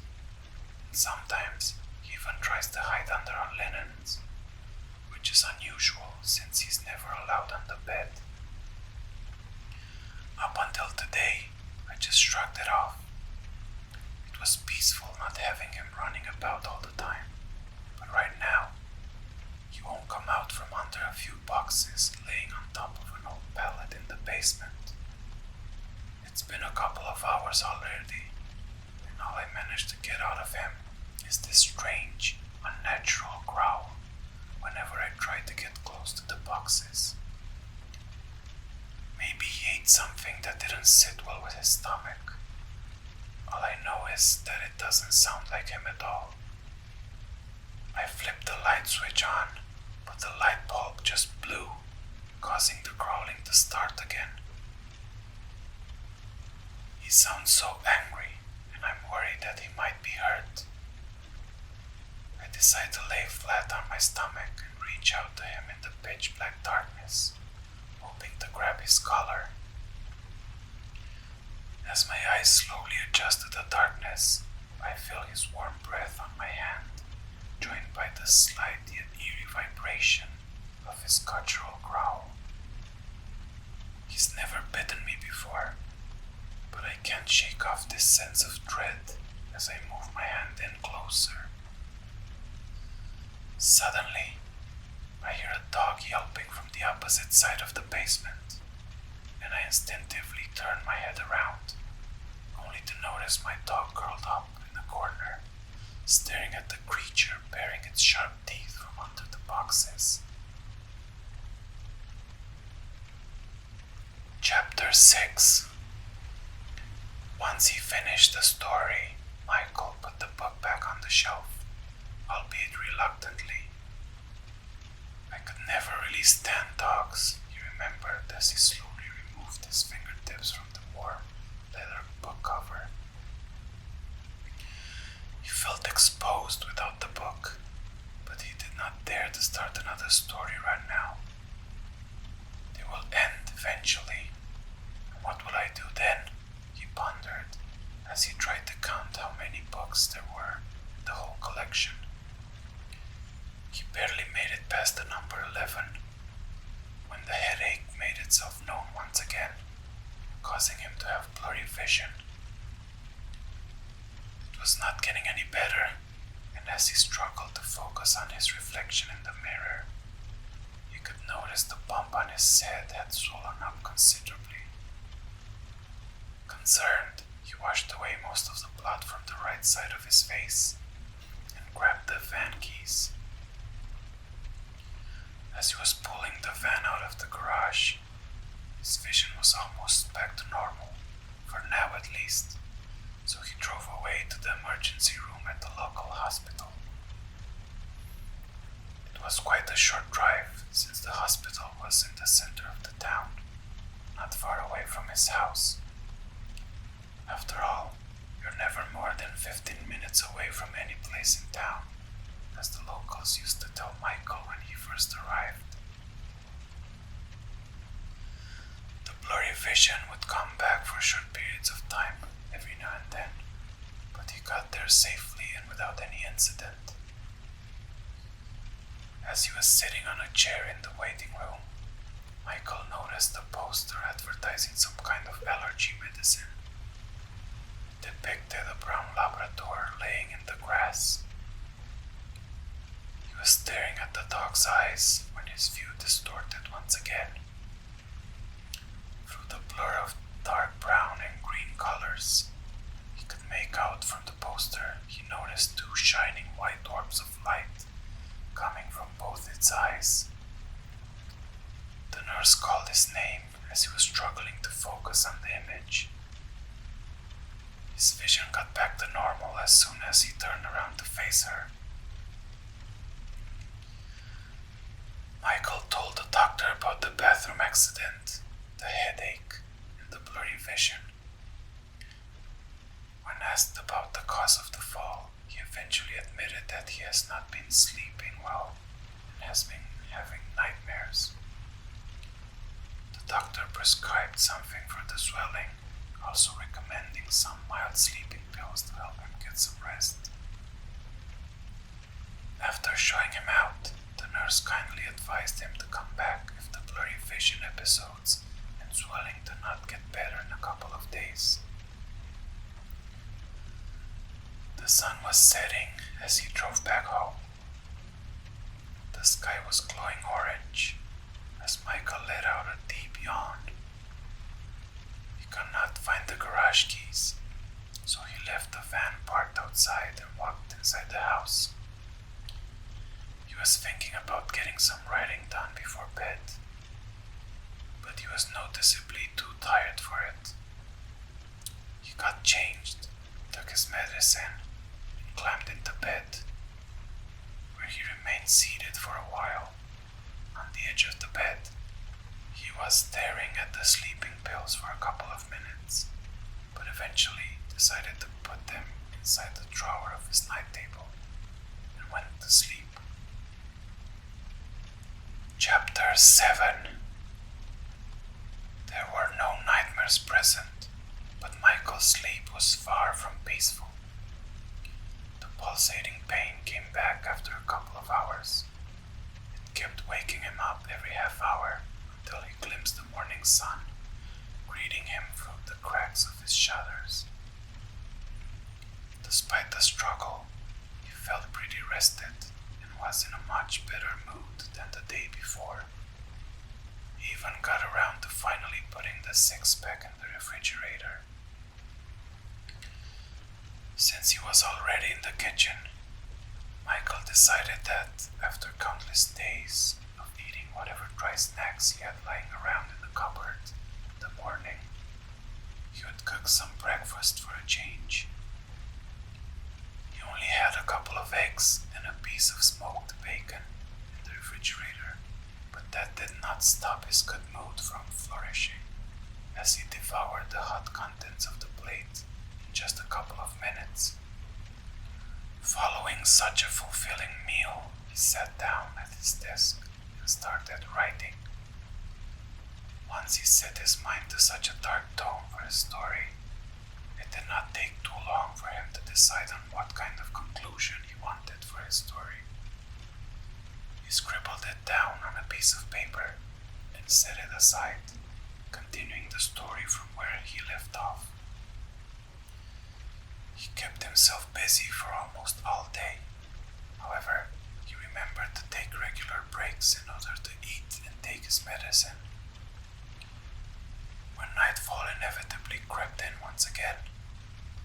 and sometimes he even tries to hide under our linens, which is unusual since he's never allowed on the bed. Up until today, I just shrugged it off. It was peaceful not having him running about all the time, but right now, he won't come out from under a few boxes laying on top of an old pallet in the basement. It's been a couple of hours already, and all I managed to get out of him is this strange, unnatural growl whenever I try to get close to the boxes. Maybe he ate something that didn't sit well with his stomach. All I know is that it doesn't sound like him at all. I flipped the light switch on, but the light bulb just blew, causing the growling to start again. He sounds so angry, and I'm worried that he might be hurt. I decide to lay flat on my stomach and reach out to him in the pitch black darkness, hoping to grab his collar. As my eyes slowly adjust to the darkness, I feel his warm breath on my hand, joined by the slight yet eerie vibration of his guttural growl. He's never bitten me before, but I can't shake off this sense of dread as I move my hand in closer. Suddenly, I hear a dog yelping from the opposite side of the basement, and I instinctively turn my head around, only to notice my dog curled up in the corner, staring at the creature baring its sharp teeth from under the boxes. Chapter 6. Once he finished the story, Michael put the book back on the shelf, albeit reluctantly. I could never really stand dogs, he remembered as he slowly removed his fingertips from the warm leather book cover. He felt exposed without the book, but he did not dare to start another story right now. They will end eventually. What will I do then? He pondered as he tried to count how many books there were in the whole collection. He barely made it past the number 11 when the headache made itself known once again, causing him to have blurry vision. It was not getting any better, and as he struggled to focus on his reflection in the mirror, he could notice the bump on his head had swollen up considerably. Concerned, he washed away most of the blood from the right side of his face and grabbed the van keys. As he was pulling the van out of the garage, his vision was almost back to normal, for now at least, so he drove away to the emergency room at the local hospital. It was quite a short drive, since the hospital was in the center of the town, not far away from his house. After all, you're never more than 15 minutes away from any place in town, as the locals used to tell Michael when he first arrived. The blurry vision would come back for short periods of time every now and then, but he got there safely and without any incident. As he was sitting on a chair in the waiting room, Michael noticed a poster advertising some kind of allergy medicine. It depicted a brown Labrador laying in the grass. He was staring at the dog's eyes when his view distorted once again. Through the blur of dark brown and green colors, he could make out from the poster he noticed two shining white orbs of light coming from both its eyes. The nurse called his name as he was struggling to focus on the image. His vision got back to normal as soon as he turned around to face her. Michael told the doctor about the bathroom accident, the headache, and the blurry vision. When asked about the cause of the fall, he eventually admitted that he has not been sleeping well and has been having nightmares. The doctor prescribed something for the swelling, also recommending some mild sleeping pills to help him get some rest. After showing him out, the nurse kindly advised him to come back if the blurry vision episodes and swelling do not get better in a couple of days. The sun was setting as he drove back home. The sky was glowing orange as Michael let out a deep yawn. He could not find the garage keys, so he left the van parked outside and walked inside the house. He was thinking about getting some writing done before bed, but he was noticeably too tired for it. He got changed, took his medicine, and climbed into bed, where he remained seated for a while. On the edge of the bed, he was staring at the sleeping pills for a couple of minutes, but eventually decided to put them inside the drawer of his night table and went to sleep. Chapter 7. There were no nightmares present, but Michael's sleep was far from peaceful. The pulsating pain came back after a couple of hours. It kept waking him up every half hour until he glimpsed the morning sun, greeting him through the cracks of his shutters. Despite the struggle, he felt pretty rested and was in a much better mood than the day before. He even got around to finally putting the six-pack in the refrigerator. Since he was already in the kitchen, Michael decided that after countless days of eating whatever dry snacks he had lying around in the cupboard in the morning, he would cook some breakfast for a change. He only had a couple of eggs and a piece of smoked bacon in the refrigerator, but that did not stop his good mood from flourishing, as he devoured the hot contents of the plate in just a couple of minutes. Following such a fulfilling meal, he sat down at his desk and started writing. Once he set his mind to such a dark tone for his story, it did not take too long for him to decide on what kind of conclusion he wanted for his story. He scribbled it down on a piece of paper and set it aside, continuing the story from where he left off. He kept himself busy for almost all day. However, he remembered to take regular breaks in order to eat and take his medicine. When nightfall inevitably crept in once again,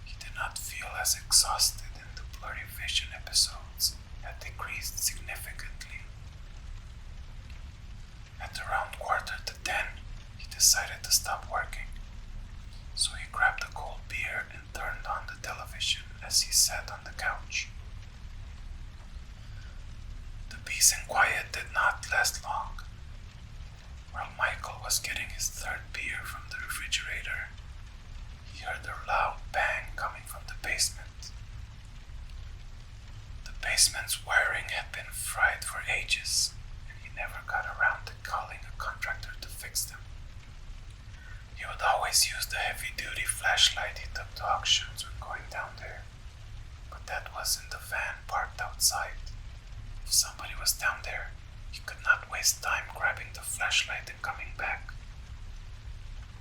he did not feel as exhausted, and the blurry vision episodes had decreased significantly. At around 9:45, he decided to stop working. So he grabbed a cold beer and turned on the television as he sat on the couch. The peace and quiet did not last long. While Michael was getting his third beer from the refrigerator, he heard a loud bang coming from the basement. The basement's wiring had been fried for ages, and he never got around to calling a contractor to fix them. He would always use the heavy-duty flashlight he took to auctions when going down there, but that was in the van parked outside. If somebody was down there, he could not waste time grabbing the flashlight and coming back.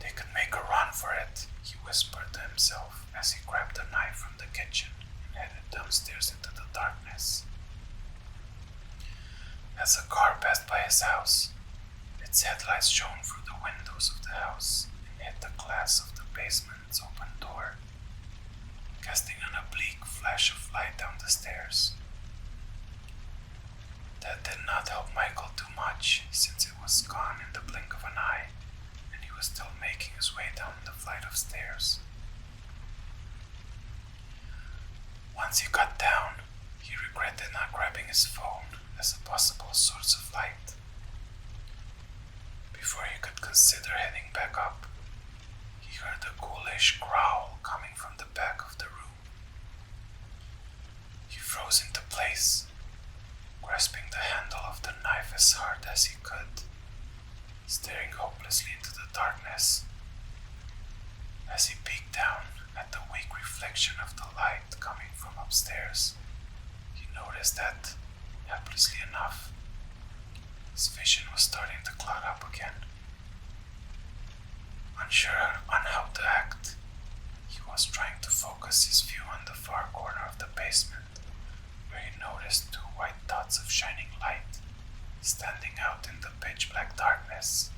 They could make a run for it, he whispered to himself as he grabbed a knife from the kitchen and headed downstairs into the darkness. As a car passed by his house, its headlights shone through the windows of the house and hit the glass of the basement's open door, casting an oblique flash of light down the stairs. That did not help Michael too much, since it was gone in the blink of an eye, and he was still making his way down the flight of stairs. Once he got down, he regretted not grabbing his phone as a possible source of light. Before he could consider heading back up, he heard a ghoulish growl coming from the back of the room. He froze into place, grasping the handle of the knife as hard as he could, staring hopelessly into the darkness. As he peeked down at the weak reflection of the light coming from upstairs, he noticed that, helplessly enough, his vision was starting to cloud up again. Unsure on how to act, he was trying to focus his view on the far corner of the basement, where he noticed two white dots of shining light standing out in the pitch-black darkness.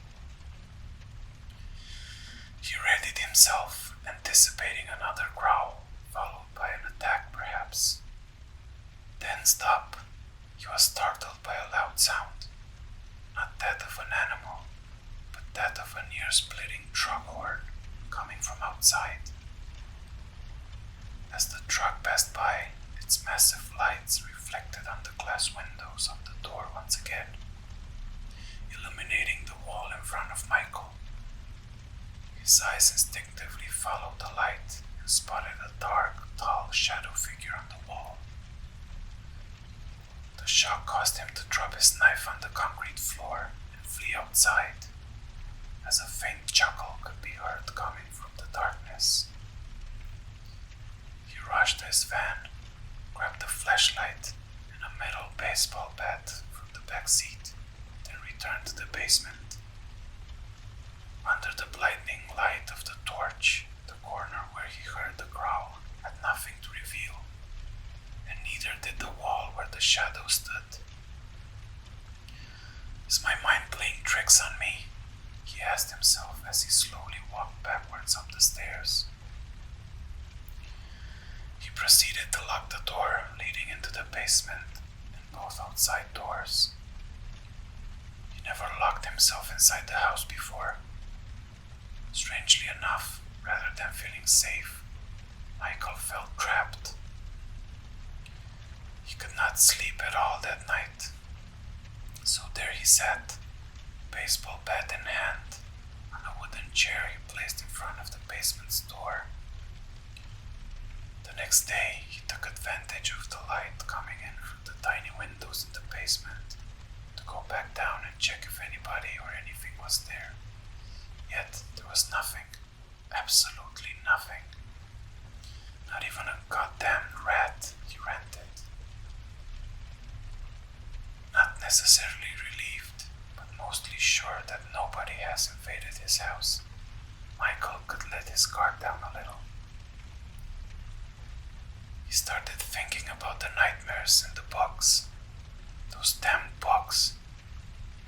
He readied himself, anticipating another growl, followed by an attack perhaps. Then stop. He was startled by a loud sound, not that of an animal, but that of a near-splitting truck horn coming from outside. As the truck passed by, its massive lights reflected on the glass windows of the door once again, illuminating the wall in front of Michael. His eyes instinctively followed the light and spotted a dark, tall shadow figure on the wall. The shock caused him to drop his knife on the concrete floor and flee outside, as a faint chuckle could be heard coming from the darkness. He rushed to his van, grabbed a flashlight and a metal baseball bat from the back seat, then returned to the basement. Under the blinding light of the torch, the corner where he heard the growl had nothing to reveal, and neither did the wall where the shadow stood. "Is my mind playing tricks on me?" he asked himself as he slowly walked backwards up the stairs. He proceeded to lock the door leading into the basement and both outside doors. He never locked himself inside the house before. Strangely enough, rather than feeling safe, Michael felt trapped. He could not sleep at all that night. So there he sat, baseball bat in hand, on a wooden chair he placed in front of the basement's door. The next day, he took advantage of the light coming in through the tiny windows in the basement to go back down and check if anybody or anything was there. Yet there was nothing, absolutely nothing. Not even a goddamn rat, he ranted. Not necessarily relieved, but mostly sure that nobody has invaded his house, Michael could let his guard down a little. He started thinking about the nightmares and the bugs. Those damn bugs.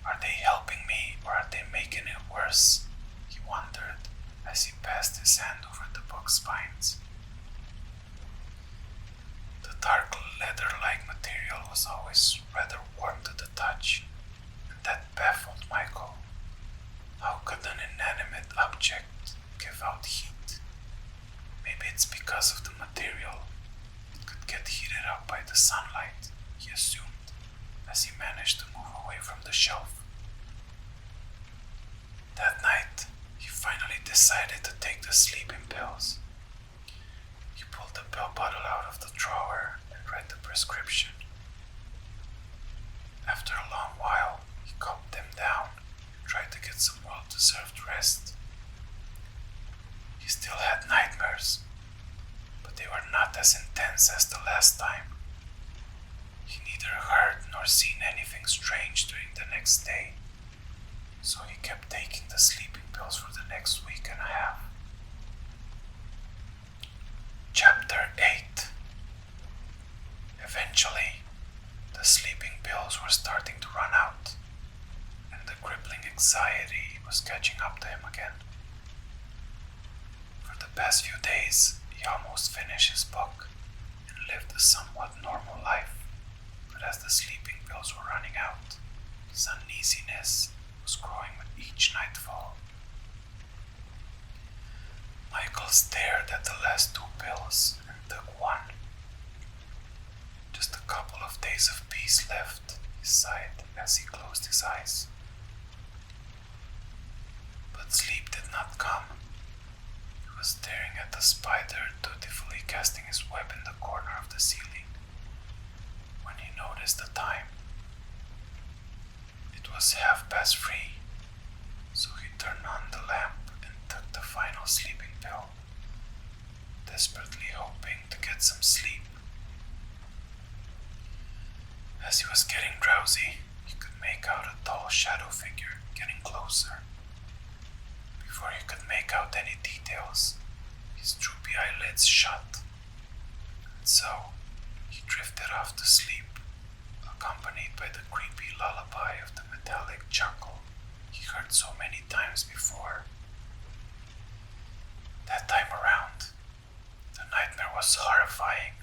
Are they helping me or are they making it worse? He wondered as he passed his hand over the bug's spines. The dark leather-like material was always rather warm to the touch, and that baffled Michael. How could an inanimate object give out heat? Maybe it's because of the material. It could get heated up by the sunlight, he assumed, as he managed to move away from the shelf. That night, he finally decided to take the sleeping pills. He pulled the pill bottle out of the drawer and read the prescription. After a long while, he gulped them down and tried to get some well-deserved rest. He still had nightmares, but they were not as intense as the last time. He neither heard nor seen anything strange during the next day, so he kept taking the sleeping pills for the next week and a half. Chapter 8. Eventually, the sleeping pills were starting to run out, and the crippling anxiety was catching up to him again. For the past few days, he almost finished his book and lived a somewhat normal life, but as the sleeping pills were running out, his uneasiness was growing with each nightfall. Michael stared at the last 2 pills and took one. Just a couple of days of peace left, he sighed as he closed his eyes. But sleep did not come. He was staring at the spider dutifully casting his web in the corner of the ceiling when he noticed the time. It was 3:30, so he turned on the lamp and took the final sleeping pill, desperately hoping to get some sleep. As he was getting drowsy, he could make out a tall shadow figure getting closer. Before he could make out any details, his droopy eyelids shut, and so he drifted off to sleep, accompanied by the creepy lullaby of the metallic chuckle he heard so many times before. That time around, the nightmare was horrifying.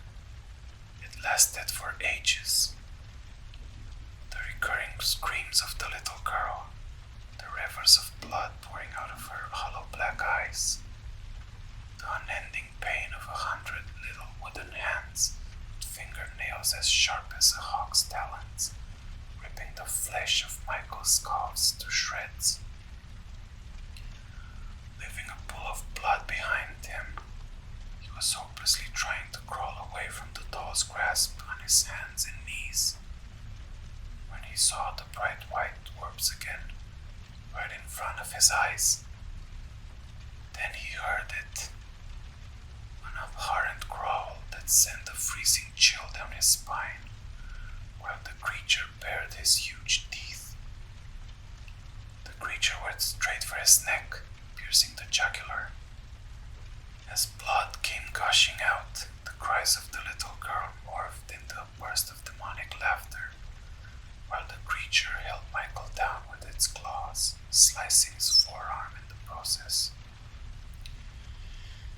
It lasted for ages. The recurring screams of the little girl, the rivers of blood pouring out of her hollow black eyes, the unending pain of 100 little wooden hands with fingernails as sharp as a hawk's talons, ripping the flesh of Michael's calves to shreds. Leaving a pool of blood behind him, he was hopelessly trying to crawl away from the doll's grasp on his hands and knees when he saw the bright white orbs again, right in front of his eyes. Then he heard it, an abhorrent growl that sent a freezing chill down his spine, while the creature bared his huge teeth. The creature went straight for his neck, piercing the jugular. As blood came gushing out, the cries of the little girl morphed into a burst of demonic laughter, while the creature held Michael down with its claws, slicing his forearm in the process.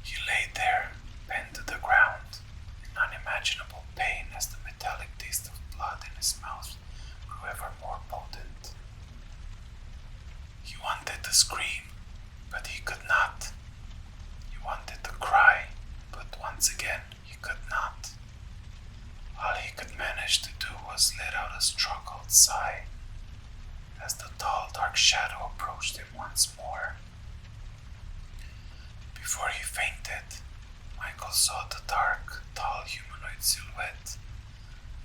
He lay there, bent to the ground, in unimaginable pain as the metallic taste of blood in his mouth grew ever more potent. He wanted to scream, but he could not. He wanted to cry, but once again he could not. All he could manage to do was let out a struggled sigh as the tall, dark shadow approached him once more. Before he fainted, Michael saw the dark, tall humanoid silhouette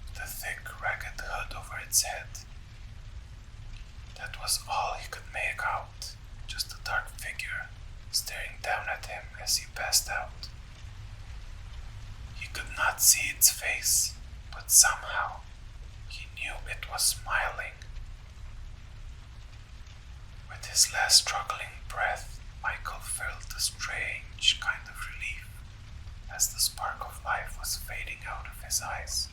with a thick, ragged hood over its head. That was all he could make out, just a dark figure staring down at him as he passed out. He could not see its face, but somehow he knew it was smiling. With his last struggling breath, Michael felt a strange kind of relief as the spark of life was fading out of his eyes.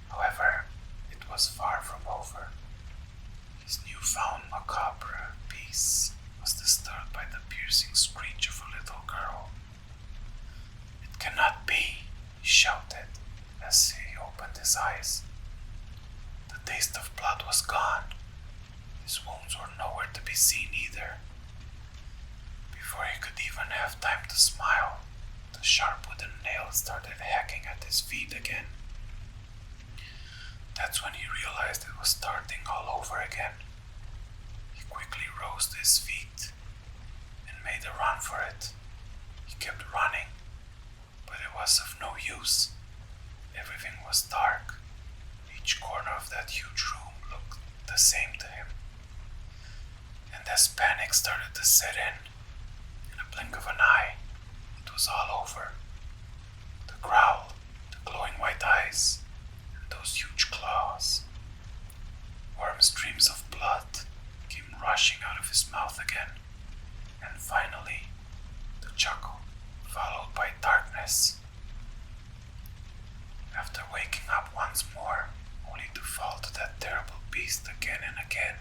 However, it was far from over. His newfound macabre peace was disturbed by the piercing screech of a little girl. "It cannot be," he shouted as he opened his eyes. The taste of blood was gone. His wounds were nowhere to be seen either. Before he could even have time to smile, the sharp wooden nail started hacking at his feet again. That's when he realized it was starting all over again. He quickly rose to his feet and made a run for it. He kept running, but it was of no use. Everything was dark. Each corner of that huge room looked the same to him. And as panic started to set in a blink of an eye, it was all over. The growl, the glowing white eyes, and those huge claws. Warm streams of blood came rushing out of his mouth again, and finally, the chuckle, followed by darkness. After waking up once more, only to fall to that terrible beast again and again,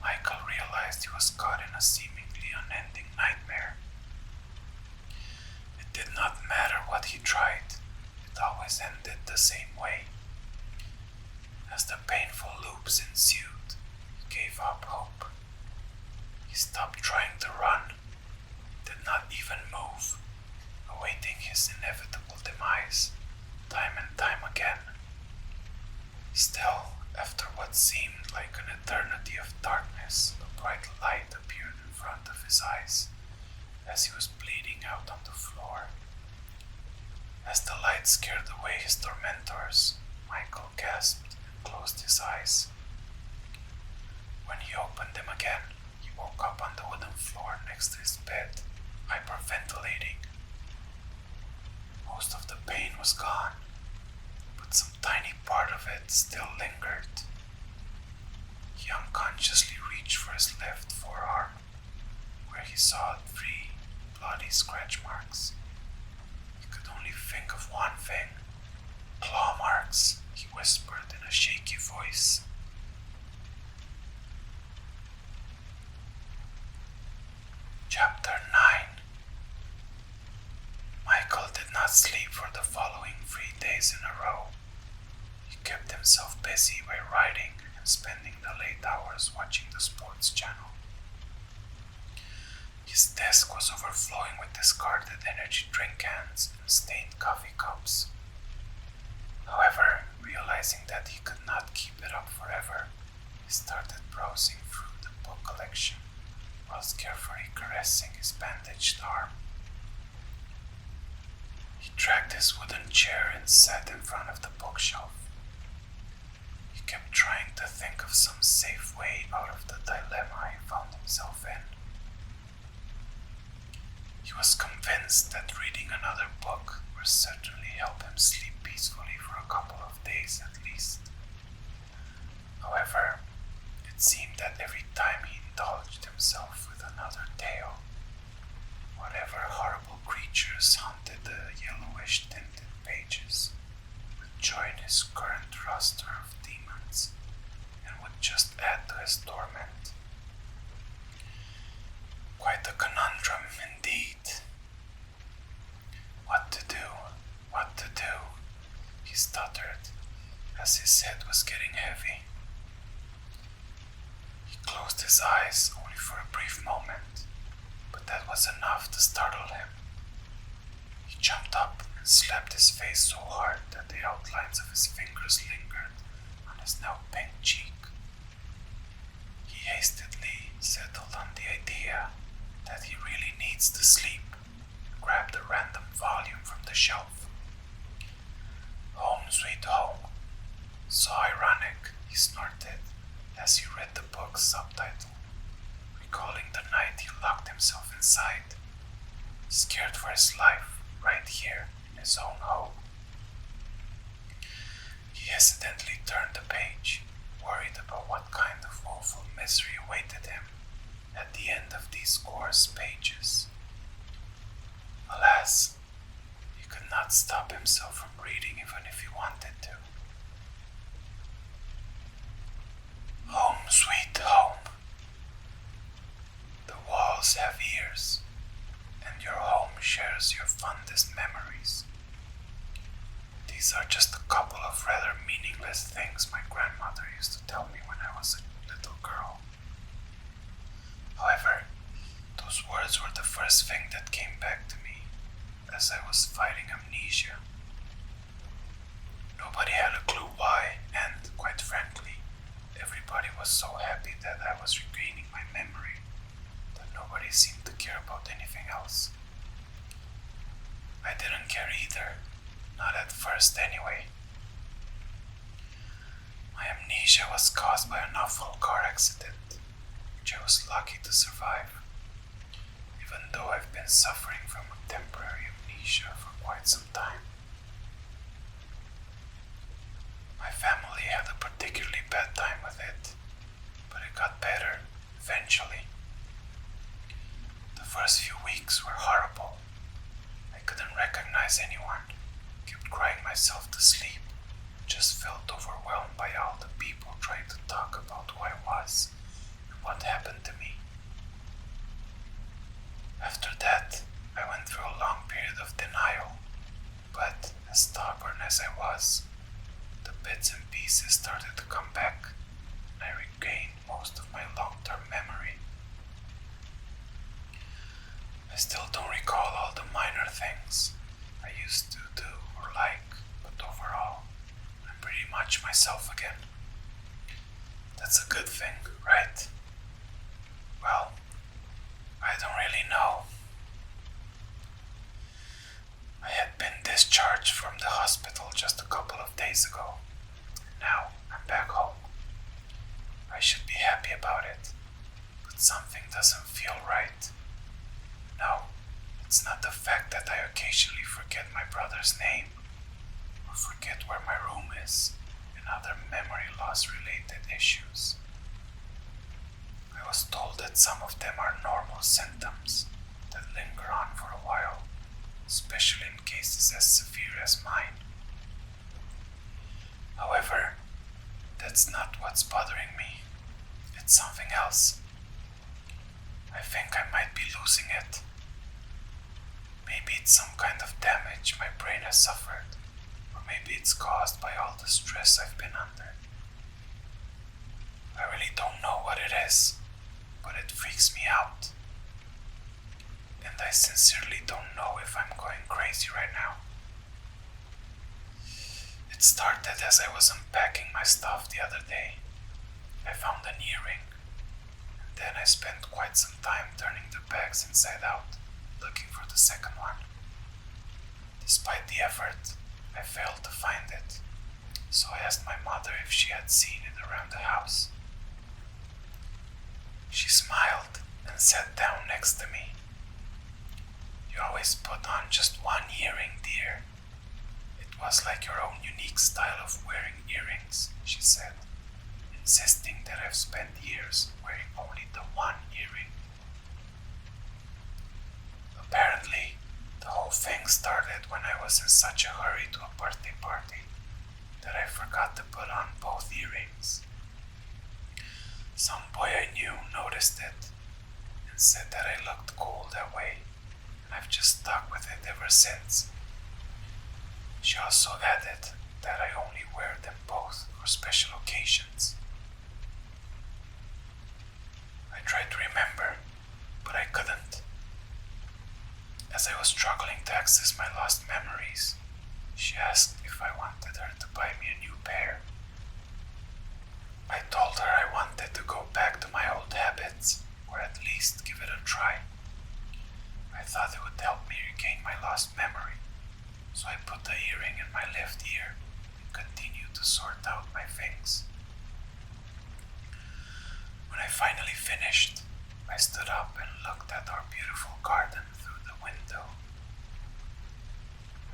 Michael realized he was caught in a seemingly unending nightmare. It did not matter what he tried, it always ended the same way. As the painful loops ensued, he gave up hope. He stopped trying to run, did not even move, awaiting his inevitable demise, time and time again. Still, after what seemed like an eternity of darkness, a bright light appeared in front of his eyes as he was bleeding out on the floor. As the light scared away his tormentors, Michael gasped and closed his eyes. When he opened them again, he woke up on the wooden floor next to his bed, hyperventilating. Most of the pain was gone, but some tiny part of it still lingered. He unconsciously reached for his left forearm, where he saw 3 bloody scratch marks. He could only think of one thing. "Claw marks," he whispered in a shaky voice. Chapter 9. Michael did not sleep for the following 3 days in a row. He kept himself busy by writing and spending the late hours watching the sports channel. His desk was overflowing with discarded energy drink cans and stained coffee cups. However, realizing that he could not keep it up forever, he started browsing through the book collection whilst carefully caressing his bandaged arm. dragged his wooden chair and sat in front of the bookshelf. He kept trying to think of some safe way out of the dilemma he found himself in. He was convinced that reading another book would certainly help him sleep peacefully for a couple of days at least. However, it seemed that every time he indulged himself with another tale, whatever horrible creatures haunted the yellowish-tinted pages would join his current roster of demons and would just add to his torment. Quite a conundrum indeed. What to do? What to do? He stuttered as his head was getting heavy. He closed his eyes only for a brief moment, but that was enough to startle him. He jumped up and slapped his face so hard that the outlines of his fingers lingered on his now pink cheek. He hastily settled on the idea that he really needs to sleep and grabbed a random volume from the shelf. Home Sweet Home. So ironic, he snorted as he read the book's subtitle, recalling the night he locked himself inside, scared for his life right here in his own home. He hesitantly turned the page, worried about what kind of woeful misery awaited him at the end of these coarse pages. Alas, he could not stop himself from reading even if he wanted to. Home Sweet Home. The walls have ears, and your home shares your fondest memories. These are just a couple of rather meaningless things my grandmother used to tell me when I was a little girl. However, those words were the first thing that came back to me as I was fighting amnesia. Nobody had a clue why, and quite frankly, everybody was so happy that I was regaining my memory that nobody seemed to care about anything else. I didn't care either, not at first anyway. My amnesia was caused by an awful car accident, which I was lucky to survive, even though I've been suffering from a temporary amnesia for quite some time. My family had a particularly bad time with it, but it got better eventually. The first few weeks were horrible. I couldn't recognize anyone, kept crying myself to sleep, just felt overwhelmed by all the people trying to talk about who I was and what happened to me. After that, I went through a long period of denial, but as stubborn as I was, the bits and pieces started to come back, and I regained most of my long-term memory. I still don't recall all the minor things I used to do or like, but overall, I'm pretty much myself again. That's a good thing, right? Well, I don't really know. I had been discharged from the hospital just a couple of days ago. Now I'm back home. I should be happy about it, but something doesn't feel right. No, it's not the fact that I occasionally forget my brother's name, or forget where my room is, and other memory loss related issues. I was told that some of them are normal symptoms that linger on for a while, especially in cases as severe as mine. However, that's not what's bothering me. It's something else. I think I might be losing it. Maybe it's some kind of damage my brain has suffered, or maybe it's caused by all the stress I've been under. I really don't know what it is, but it freaks me out. And I sincerely don't know if I'm going crazy right now. It started as I was unpacking my stuff the other day. I found an earring, and then I spent quite some time turning the bags inside out, looking for the second one. Despite the effort, I failed to find it, so I asked my mother if she had seen it around the house. She smiled and sat down next to me. "You always put on just one earring, dear. It was like your own unique style of wearing earrings," she said, insisting that I've spent years wearing only the one earring. Apparently, the whole thing started when I was in such a hurry to a birthday party that I forgot to put on both earrings. Some boy I knew noticed it and said that I looked cool that way, and I've just stuck with it ever since. She also added that I only wear them both for special occasions. I tried to remember, but I couldn't. As I was struggling to access my lost memories, she asked if I wanted her to buy me a new pair. I told her I wanted to go back to my old habits, or at least give it a try. I thought it would help me regain my lost memory, so I put the earring in my left ear and continued to sort out my things. When I finally finished, I stood up and looked at our beautiful garden through the window.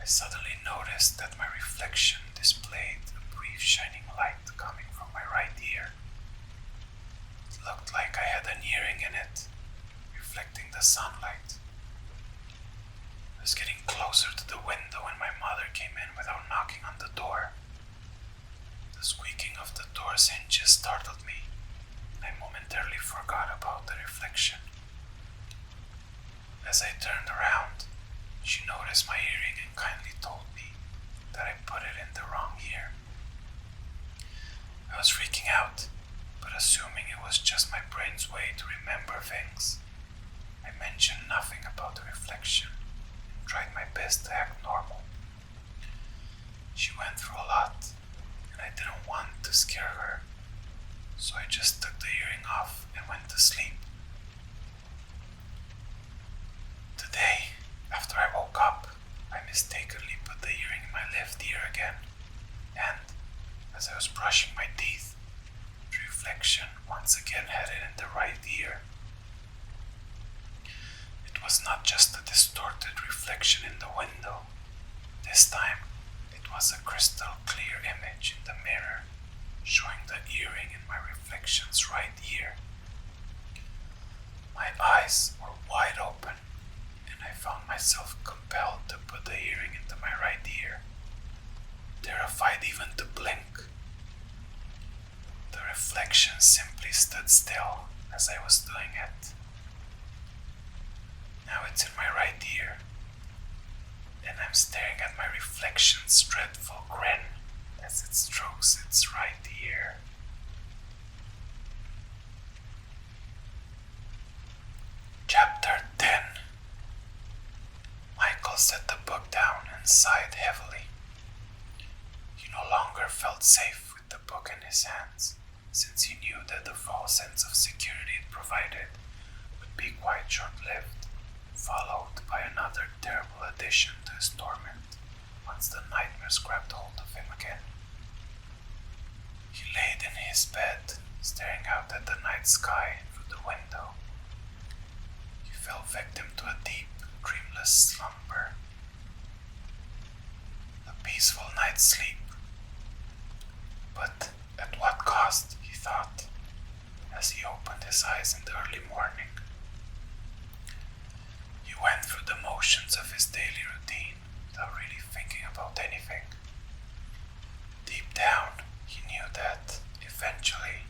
I suddenly noticed that my reflection displayed a brief shining light coming from my right ear. It looked like I had an earring in it, reflecting the sunlight. I was getting closer to the window when my mother came in without knocking on the door. The squeaking of the door's hinges startled me, and I momentarily forgot about the reflection. As I turned around, she noticed my earring and kindly told me that I put it in the wrong ear. I was freaking out, but assuming it was just my brain's way to remember things, I mentioned nothing about the reflection and tried my best to act normal. She went through a lot, and I didn't want to scare her, so I just took the earring off and went to sleep. Today, after I woke up, I mistakenly put the earring in my left ear again, and as I was brushing my teeth, the reflection once again had it in the right ear. It was not just a distorted reflection in the window. This time, it was a crystal clear image in the mirror, showing the earring in my reflection's right ear. My eyes were wide open, and I found myself compelled to put the earring into my right ear, terrified even to blink. The reflection simply stood still as I was doing it. Now it's in my right ear, and I'm staring at my reflection's dreadful grin as it strokes its right ear. Chapter 10. Michael set the book down and sighed heavily. He no longer felt safe with the book in his hands, since he knew that the false sense of security it provided would be quite short-lived, followed by another terrible addition to his torment once the nightmares grabbed hold of him again. He laid in his bed, staring out at the night sky through the window. He fell victim to a deep, dreamless slumber. A peaceful night's sleep. But at what cost, he thought, as he opened his eyes in the early morning. He went through the motions of his daily routine without really thinking about anything. Deep down, he knew that, eventually,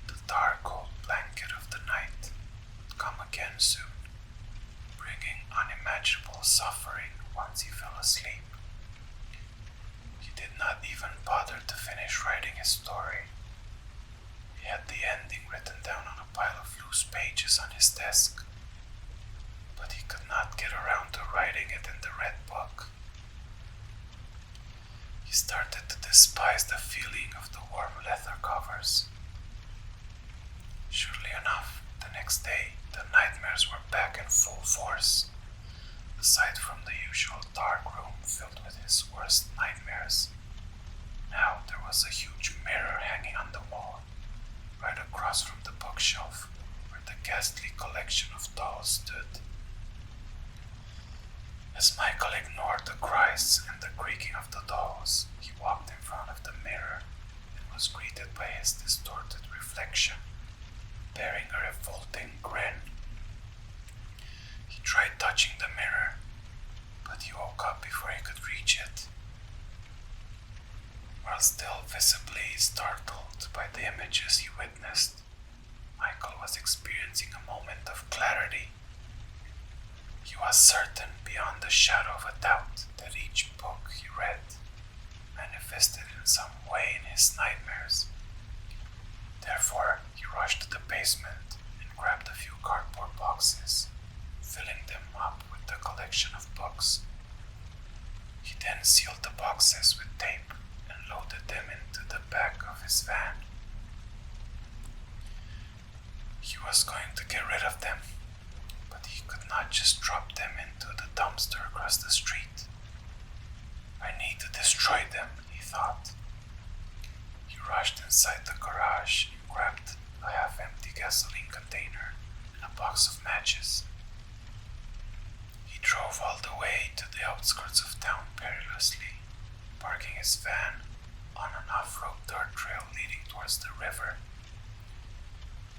the dark cold blanket of the night would come again soon, bringing unimaginable suffering once he fell asleep. He did not even bother to finish writing his story. He had the ending written down on a pile of loose pages on his desk, but he could not get around to writing it in the red book. He started to despise the feeling of the warm leather covers. Surely enough, the next day, the nightmares were back in full force. Aside from the usual dark room filled with his worst nightmares. Now there was a huge mirror hanging on the wall, right across from the bookshelf where the ghastly collection of dolls stood. As Michael ignored the cries and the creaking of the dolls, he walked in front of the mirror and was greeted by his distorted reflection, bearing a revolting grin. He tried touching the mirror, but he woke up before he could reach it. While still visibly startled by the images he witnessed, Michael was experiencing a moment of clarity. He was certain beyond the shadow of a doubt that each book he read manifested in some way in his nightmares. Therefore, he rushed to the basement and grabbed a few cardboard boxes, filling them up with the collection of books. He then sealed the boxes with tape and loaded them into the back of his van. He was going to get rid of them, but he could not just drop them into the dumpster across the street. I need to destroy them, he thought. He rushed inside the garage and grabbed a half-empty gasoline container and a box of matches. He drove all the way to the outskirts of town perilously, parking his van on an off-road dirt trail leading towards the river.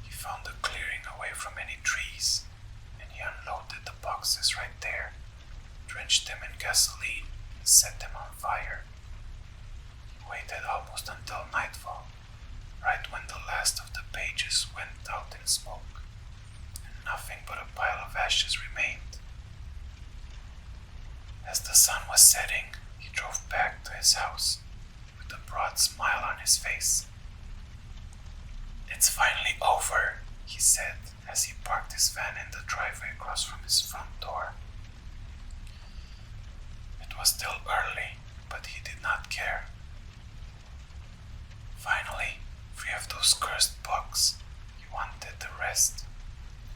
He found a clearing away from any trees, and he unloaded the boxes right there, drenched them in gasoline, and set them on fire. He waited almost until nightfall, right when the last of the pages went out in smoke, and nothing but a pile of ashes remained. As the sun was setting, he drove back to his house with a broad smile on his face. "It's finally over," he said as he parked his van in the driveway across from his front door. It was still early, but he did not care. Finally, free of those cursed books, he wanted to rest.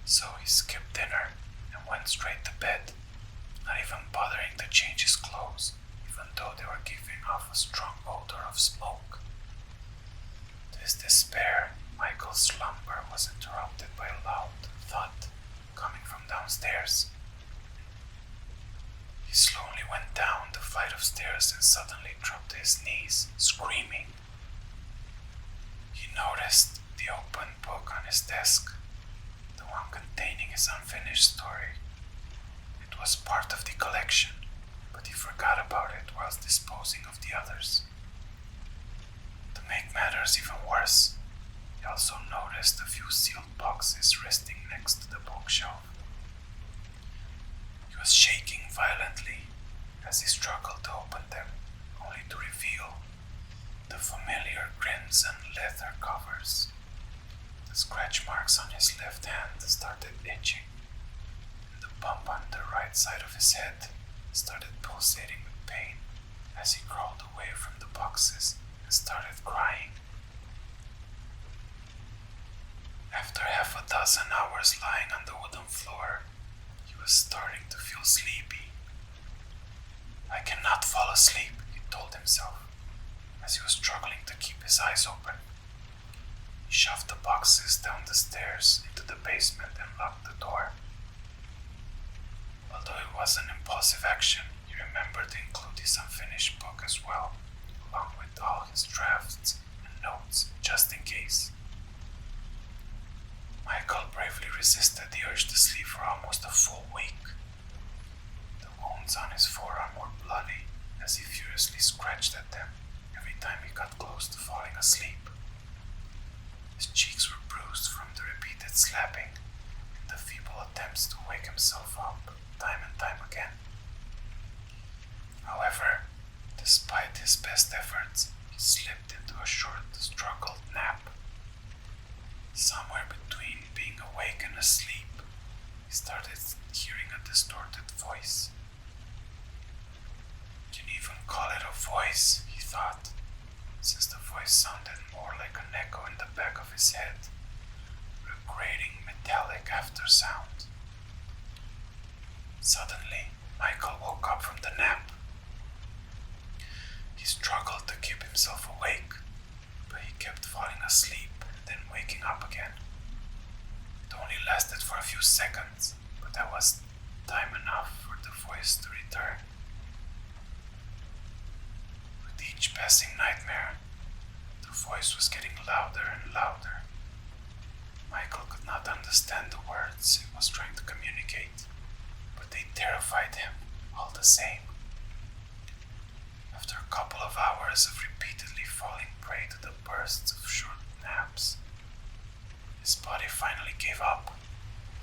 So he skipped dinner and went straight to bed, not even bothering to change his clothes, even though they were giving off a strong odor of smoke. To his despair, Michael's slumber was interrupted by a loud thud coming from downstairs. He slowly went down the flight of stairs and suddenly dropped to his knees, screaming. He noticed the open book on his desk, the one containing his unfinished story. It was part of the collection, but he forgot about it whilst disposing of the others. To make matters even worse, he also noticed a few sealed boxes resting next to the bookshelf. He was shaking violently as he struggled to open them, only to reveal the familiar crimson leather covers. The scratch marks on his left hand started itching, and the bump on the right side of his head started pulsating with pain as he crawled away from the boxes and started crying. After half a dozen hours lying on the wooden floor, he was starting to feel sleepy. "I cannot fall asleep," he told himself, as he was struggling to keep his eyes open. He shoved the boxes down the stairs into the basement and locked the door. Although it was an impulsive action, he remembered to include his unfinished book as well, along with all his drafts and notes, just in case. Michael bravely resisted the urge to sleep for almost a full week. The wounds on his forearm were bloody as he furiously scratched at them every time he got close to falling asleep. His cheeks were bruised from the repeated slapping and the feeble attempts to wake himself up time and time again. However, despite his best efforts, he slipped into a short, struggled nap. Somewhere between being awake and asleep, he started hearing a distorted voice. "Can you even call it a voice?" he thought, since the voice sounded more like an echo in the back of his head, or a grating metallic after sound. Suddenly, Michael woke up from the nap. He struggled to keep himself awake, but he kept falling asleep and then waking up again. It only lasted for a few seconds, but that was time enough for the voice to return. With each passing nightmare, the voice was getting louder and louder. Michael could not understand the words it was trying to communicate, but they terrified him all the same. After a couple of hours of repeatedly falling prey to the bursts of short naps, his body finally gave up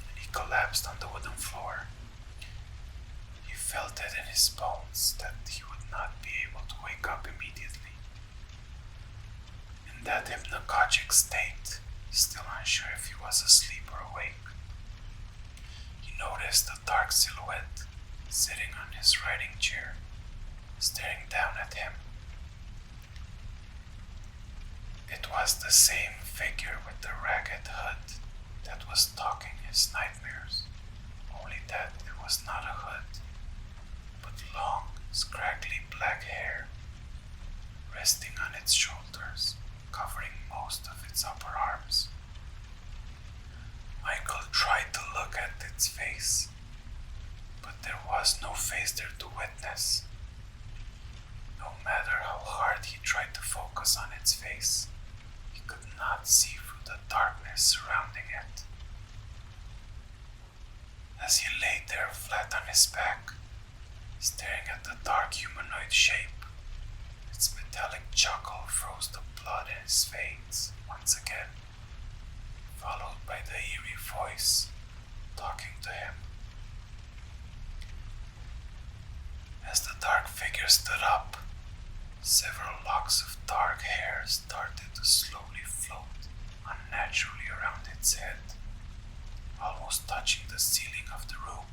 and he collapsed on the wooden floor. He felt it in his bones that he would not be able to wake up immediately. In that hypnagogic state, still unsure if he was asleep or awake, he noticed a dark silhouette sitting on his writing chair, staring down at him. It was the same figure with the ragged hood that was stalking his nightmares, only that it was not a hood, but long, scraggly black hair resting on its shoulders, covering most of its upper arms. Michael tried to look at its face, but there was no face there to witness. No matter how hard he tried to focus on its face, he could not see through the darkness surrounding it. As he lay there flat on his back, staring at the dark humanoid shape, its metallic chuckle froze the blood in his veins once again, followed by the eerie voice talking to him. As the dark figure stood up, several locks of dark hair started to slowly float unnaturally around its head, almost touching the ceiling of the room.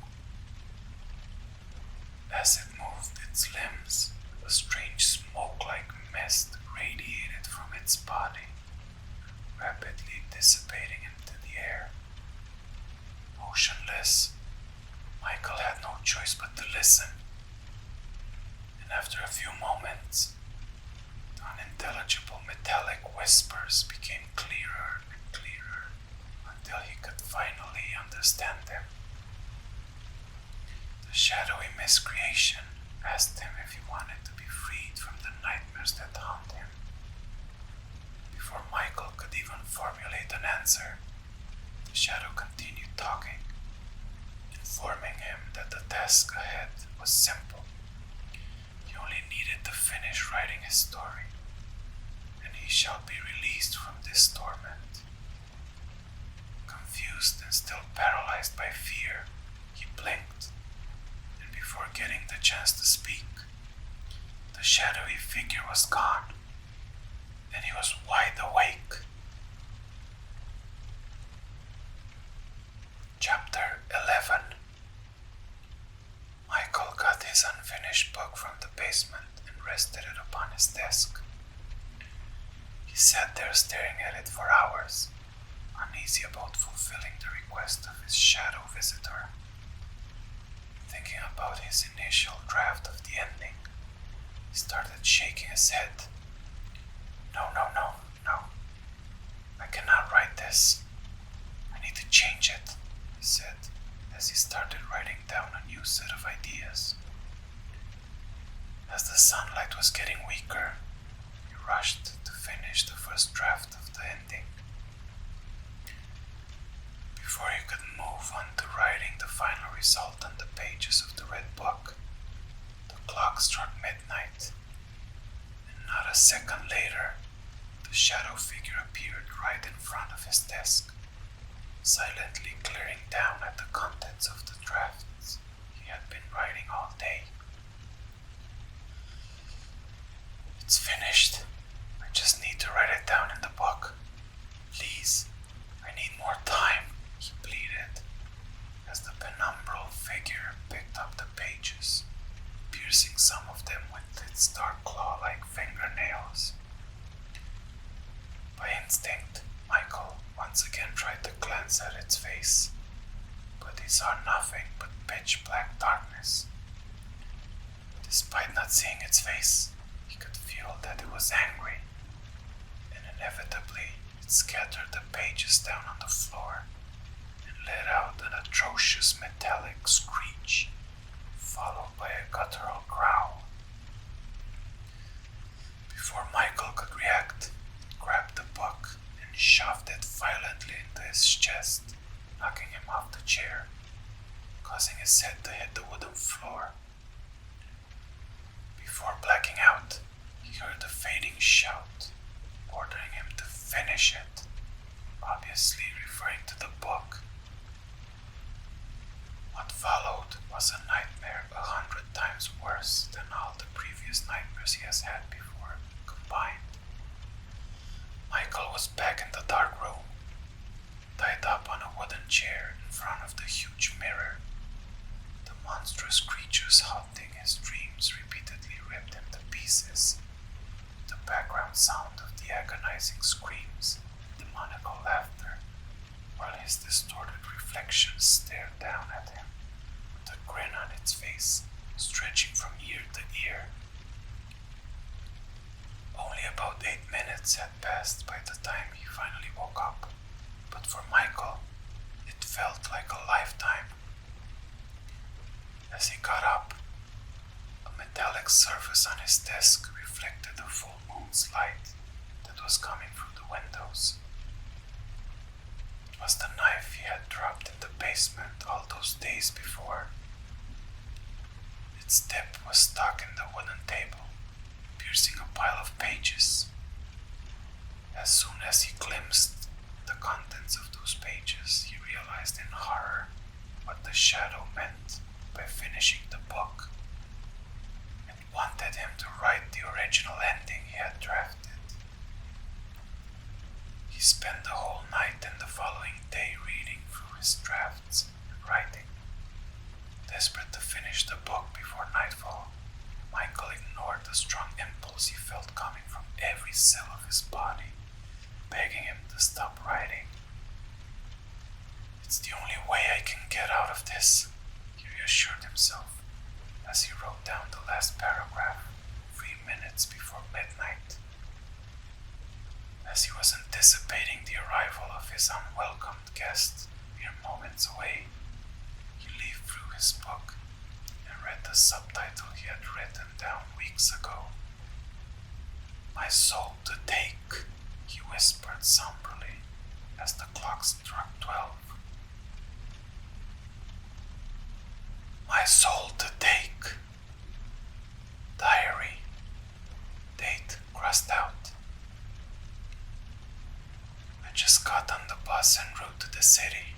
As it moved its limbs, a strange smoke-like mist radiated from its body, rapidly dissipating into the air. Motionless, Michael had no choice but to listen. And after a few moments, the unintelligible metallic whispers became clearer and clearer until he could finally understand them. The shadowy miscreation asked him if he wanted to be freed from the nightmares that haunt him. Before Michael could even formulate an answer, the shadow continued talking, informing him that the task ahead was simple. He only needed to finish writing his story, and he shall be released from this torment. Confused and still paralyzed by fear, he blinked, and before getting the chance to speak, the shadowy figure was gone, and he was wide awake. Chapter 11. Michael got his unfinished book from the basement and rested it upon his desk. He sat there staring at it for hours, uneasy about fulfilling the request of his shadow visitor. Thinking about his initial draft of the ending, he started shaking his head. No. I cannot write this. I need to change it, he said, as he started writing down a new set of ideas. As the sunlight was getting weaker, he rushed to finish the first draft of the ending. Before he could move on to writing the final result on the pages of the red book, the clock struck midnight, and not a second later, the shadow figure appeared right in front of his desk, silently clearing down at the contents of the drafts he had been writing all day. It's finished. I just need to write it down in the book. Please, I need more time, he pleaded, as the penumbral figure picked up the pages, piercing some of them with its dark claw-like fingernails. By instinct, Michael once again tried to glance at its face, but he saw nothing but pitch black darkness Despite not seeing its face, he could feel that it was angry, and inevitably it scattered the pages down on the floor and let out an atrocious metallic screech, followed by a guttural growl. Before Michael could react, it grabbed the book and shoved it violently into his chest, knocking him off the chair, causing his head to hit the wooden floor. Before blacking out, he heard a fading shout, ordering him to finish it, obviously referring to the book. What followed was a nightmare 100 times worse than all the previous nightmares he has had before combined. Michael was back in the dark room, tied up on a wooden chair in front of the huge mirror. The monstrous creatures haunting his dreams repeatedly ripped him to pieces. The background sound of the agonizing screams and demoniacal laughter, while his distorted reflection stared down at him with a grin on its face, stretching from ear to ear. Only about 8 minutes had passed by the time he finally woke up, but for Michael, it felt like a lifetime. As he got up, a metallic surface on his desk reflected the full moon's light that was coming through the windows. It was the knife he had dropped in the basement all those days before. Its tip was stuck in the wooden table, piercing a pile of pages. As soon as he glimpsed the contents of those pages, he realized in horror what the shadow meant by finishing the book. It wanted him to write the original ending he had drafted. He spent the whole night and the following day reading through his drafts and writing. Desperate to finish the book before nightfall, Michael ignored the strong impulse he felt coming from every cell of his body, begging him to stop writing. "It's the only way I can get out of this," he reassured himself as he wrote down the last paragraph 3 minutes before midnight. As he was anticipating the arrival of his unwelcomed guest mere moments away, he leafed through his book and read the subtitle he had written down weeks ago. "My soul to take," he whispered somberly as the clock struck 12. "My soul to take. Diary. Date crossed out. I just got on the bus en route to the city.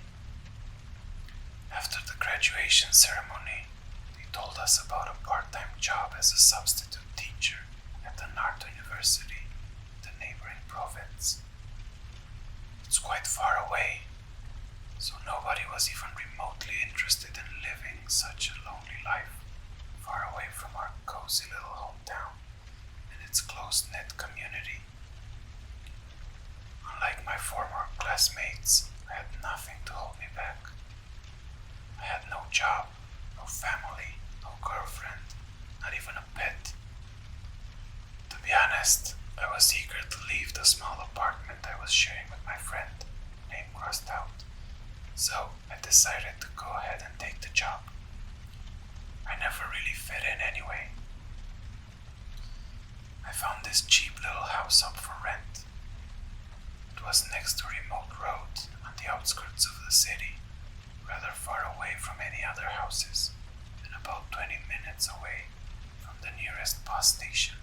After the graduation ceremony, they told us about a part-time job as a substitute teacher at the Narto University, the neighboring province. It's quite far away, so nobody was even remotely interested in living such a lonely life, far away from our cozy little hometown and its close-knit community. Unlike my former classmates, I had nothing to hold me back. I had no job, no family, no girlfriend, not even a pet. To be honest, I was eager to leave the small apartment I was sharing with my friend, name crossed out, so I decided to go ahead and take the job. I never really fit in anyway. I found this cheap little house up for rent. It was next to a remote road on the outskirts of the city, rather far away from any other houses, and about 20 minutes away from the nearest bus station.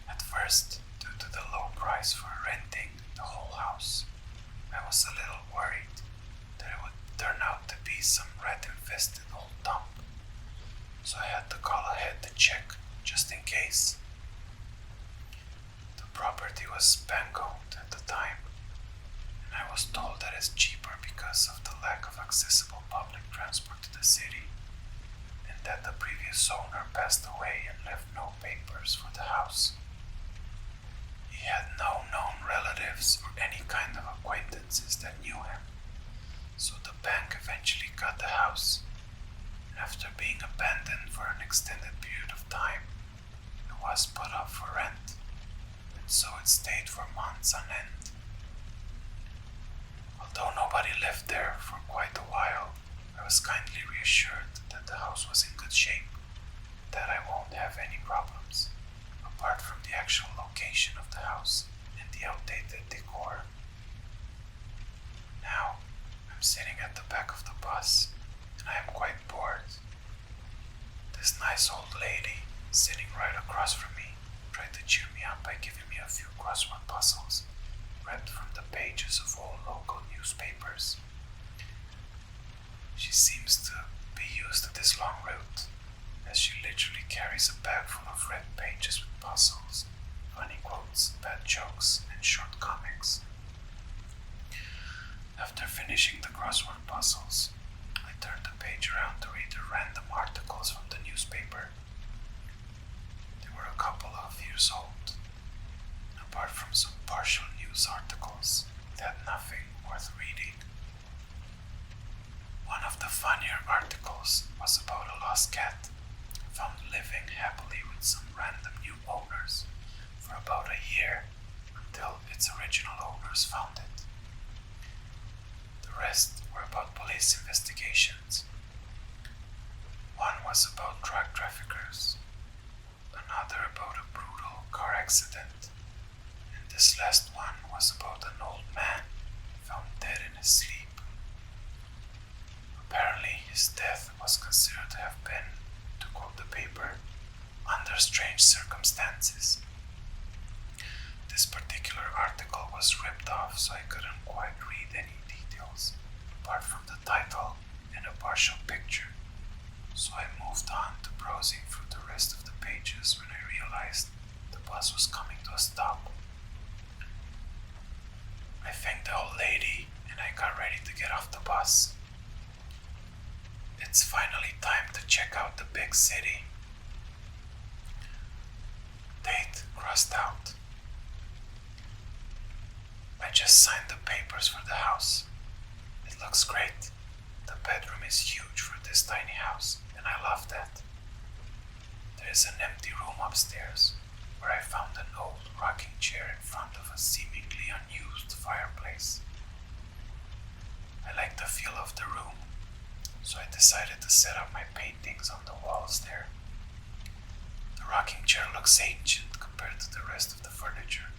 At first, due to the low price for renting the whole house, I was a little worried that it would turn out to be some rat-infested old dump, so I had to call ahead to check just in case. The property was bank-owned at the time, and I was told that it's cheaper because of the lack of accessible public transport to the city, and that the previous owner passed away and left no papers for the house. He had no known relatives or any kind of acquaintances that knew him, so the bank eventually got the house, and after being abandoned for for an extended period of time. It was put up for rent, and so it stayed for months on end. Although nobody lived there for quite a while, I was kindly reassured that the house was in good shape, that I won't have any problems, apart from the actual location of the house and the outdated decor. Now, I'm sitting at the back of the bus, and I am quite bored. This nice old lady, sitting right across from me, tried to cheer me up by giving me a few crossword puzzles, ripped from the pages of all local newspapers. She seems to be used to this long route, as she literally carries a bag full of red pages with puzzles, funny quotes, bad jokes, and short comics. After finishing the crossword puzzles, I turned the page around to read the random articles from the newspaper. They were a couple of years old. Apart from some partial news articles, they had nothing worth reading. One of the funnier articles was about a lost cat found living happily with some random new owners for about a year until its original owners found it. The rest were about police investigations. One was about drug traffickers, another about a brutal car accident, and this last one was about an old man found dead in his sleep. Apparently, his death was considered to have been, to quote the paper, under strange circumstances. This particular article was ripped off, so I couldn't quite read any details, apart from the title and a partial picture. So I moved on to browsing through the rest of the pages when I realized the bus was coming to a stop. I thanked the old lady and I got ready to get off the bus. It's finally time to check out the big city. Date crossed out. I just signed the papers for the house. It looks great. The bedroom is huge for this tiny house, and I love that. There is an empty room upstairs, where I found an old rocking chair in front of a seemingly unused fireplace. I like the feel of the room, so I decided to set up my paintings on the walls there. The rocking chair looks ancient compared to the rest of the furniture,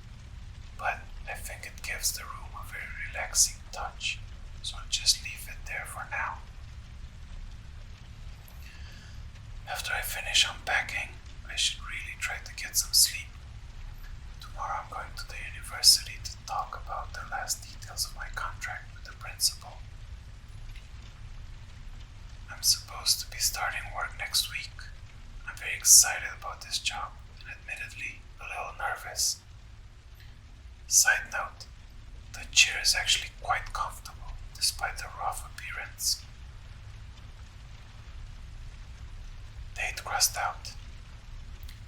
but I think it gives the room a very relaxing touch, so I'll just leave it there for now. After I finish unpacking, I should really try to get some sleep. Tomorrow I'm going to the university to talk about the last details of my contract with the principal. I'm supposed to be starting work next week. I'm very excited about this job and admittedly a little nervous. Side note, the chair is actually quite comfortable despite the rough appearance. Date crossed out.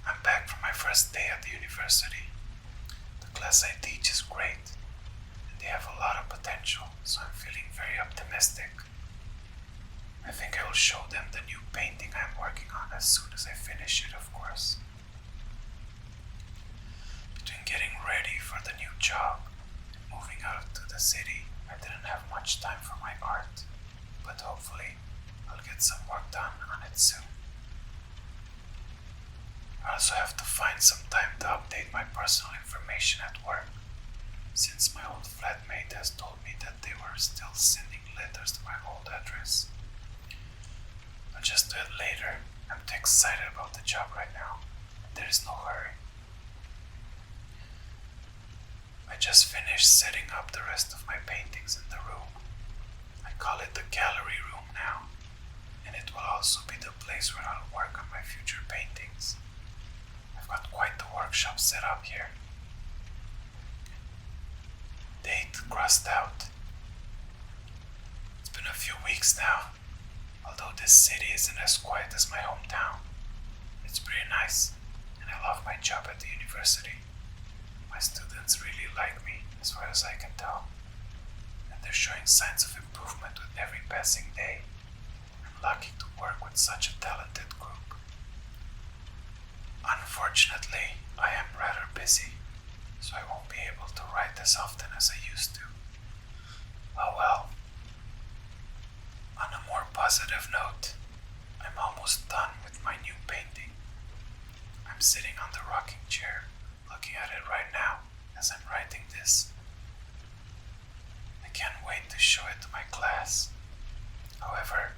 I'm back from my first day at the university. The class I teach is great and they have a lot of potential, so I'm feeling very optimistic. I think I will show them the new painting I'm working on as soon as I finish it, of course. Between getting ready for the new job and moving out to the city, I didn't have much time for my art, but hopefully I'll get some work done on it soon. I also have to find some time to update my personal information at work, since my old flatmate has told me that they were still sending letters to my old address. I'll just do it later. I'm too excited about the job right now. There is no hurry. I just finished setting up the rest of my paintings in the room. I call it the gallery room now, and it will also be the place where I'll work on my future paintings. I've got quite the workshop set up here. Date crossed out. It's been a few weeks now. Although this city isn't as quiet as my hometown, it's pretty nice, and I love my job at the university. My students really like me, as far as I can tell, and they're showing signs of improvement with every passing day. I'm lucky to work with such a talented group. Unfortunately, I am rather busy, so I won't be able to write as often as I used to. Oh well. On a more positive note, I'm almost done with my new painting. I'm sitting on the rocking chair, looking at it right now as I'm writing this. I can't wait to show it to my class. However,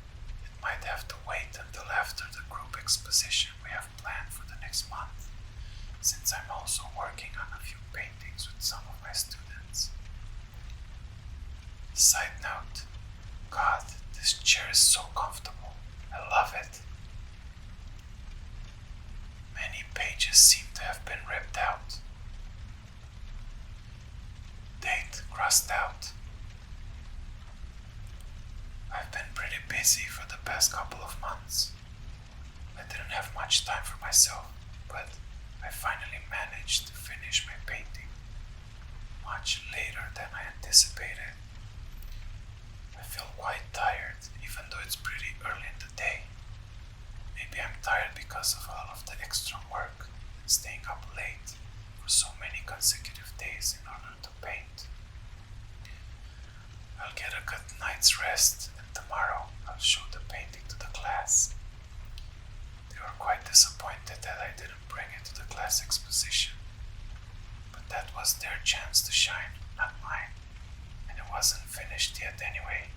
it might have to wait until after the group exposition we have planned for the next month, since I'm also working on a few paintings with some of my students. Side note, God, this chair is so comfortable. I love it. Many pages seem to have been ripped out. Date crossed out. I've been pretty busy for the past couple of months. I didn't have much time for myself, but I finally managed to finish my painting much later than I anticipated. I feel quite tired, even though it's pretty early in the day. Maybe I'm tired because of all of the extra work and staying up late for so many consecutive days in order to paint. I'll get a good night's rest, and tomorrow I'll show the painting to the class. They were quite disappointed that I didn't bring it to the class exposition, but that was their chance to shine, not mine, and it wasn't finished yet anyway.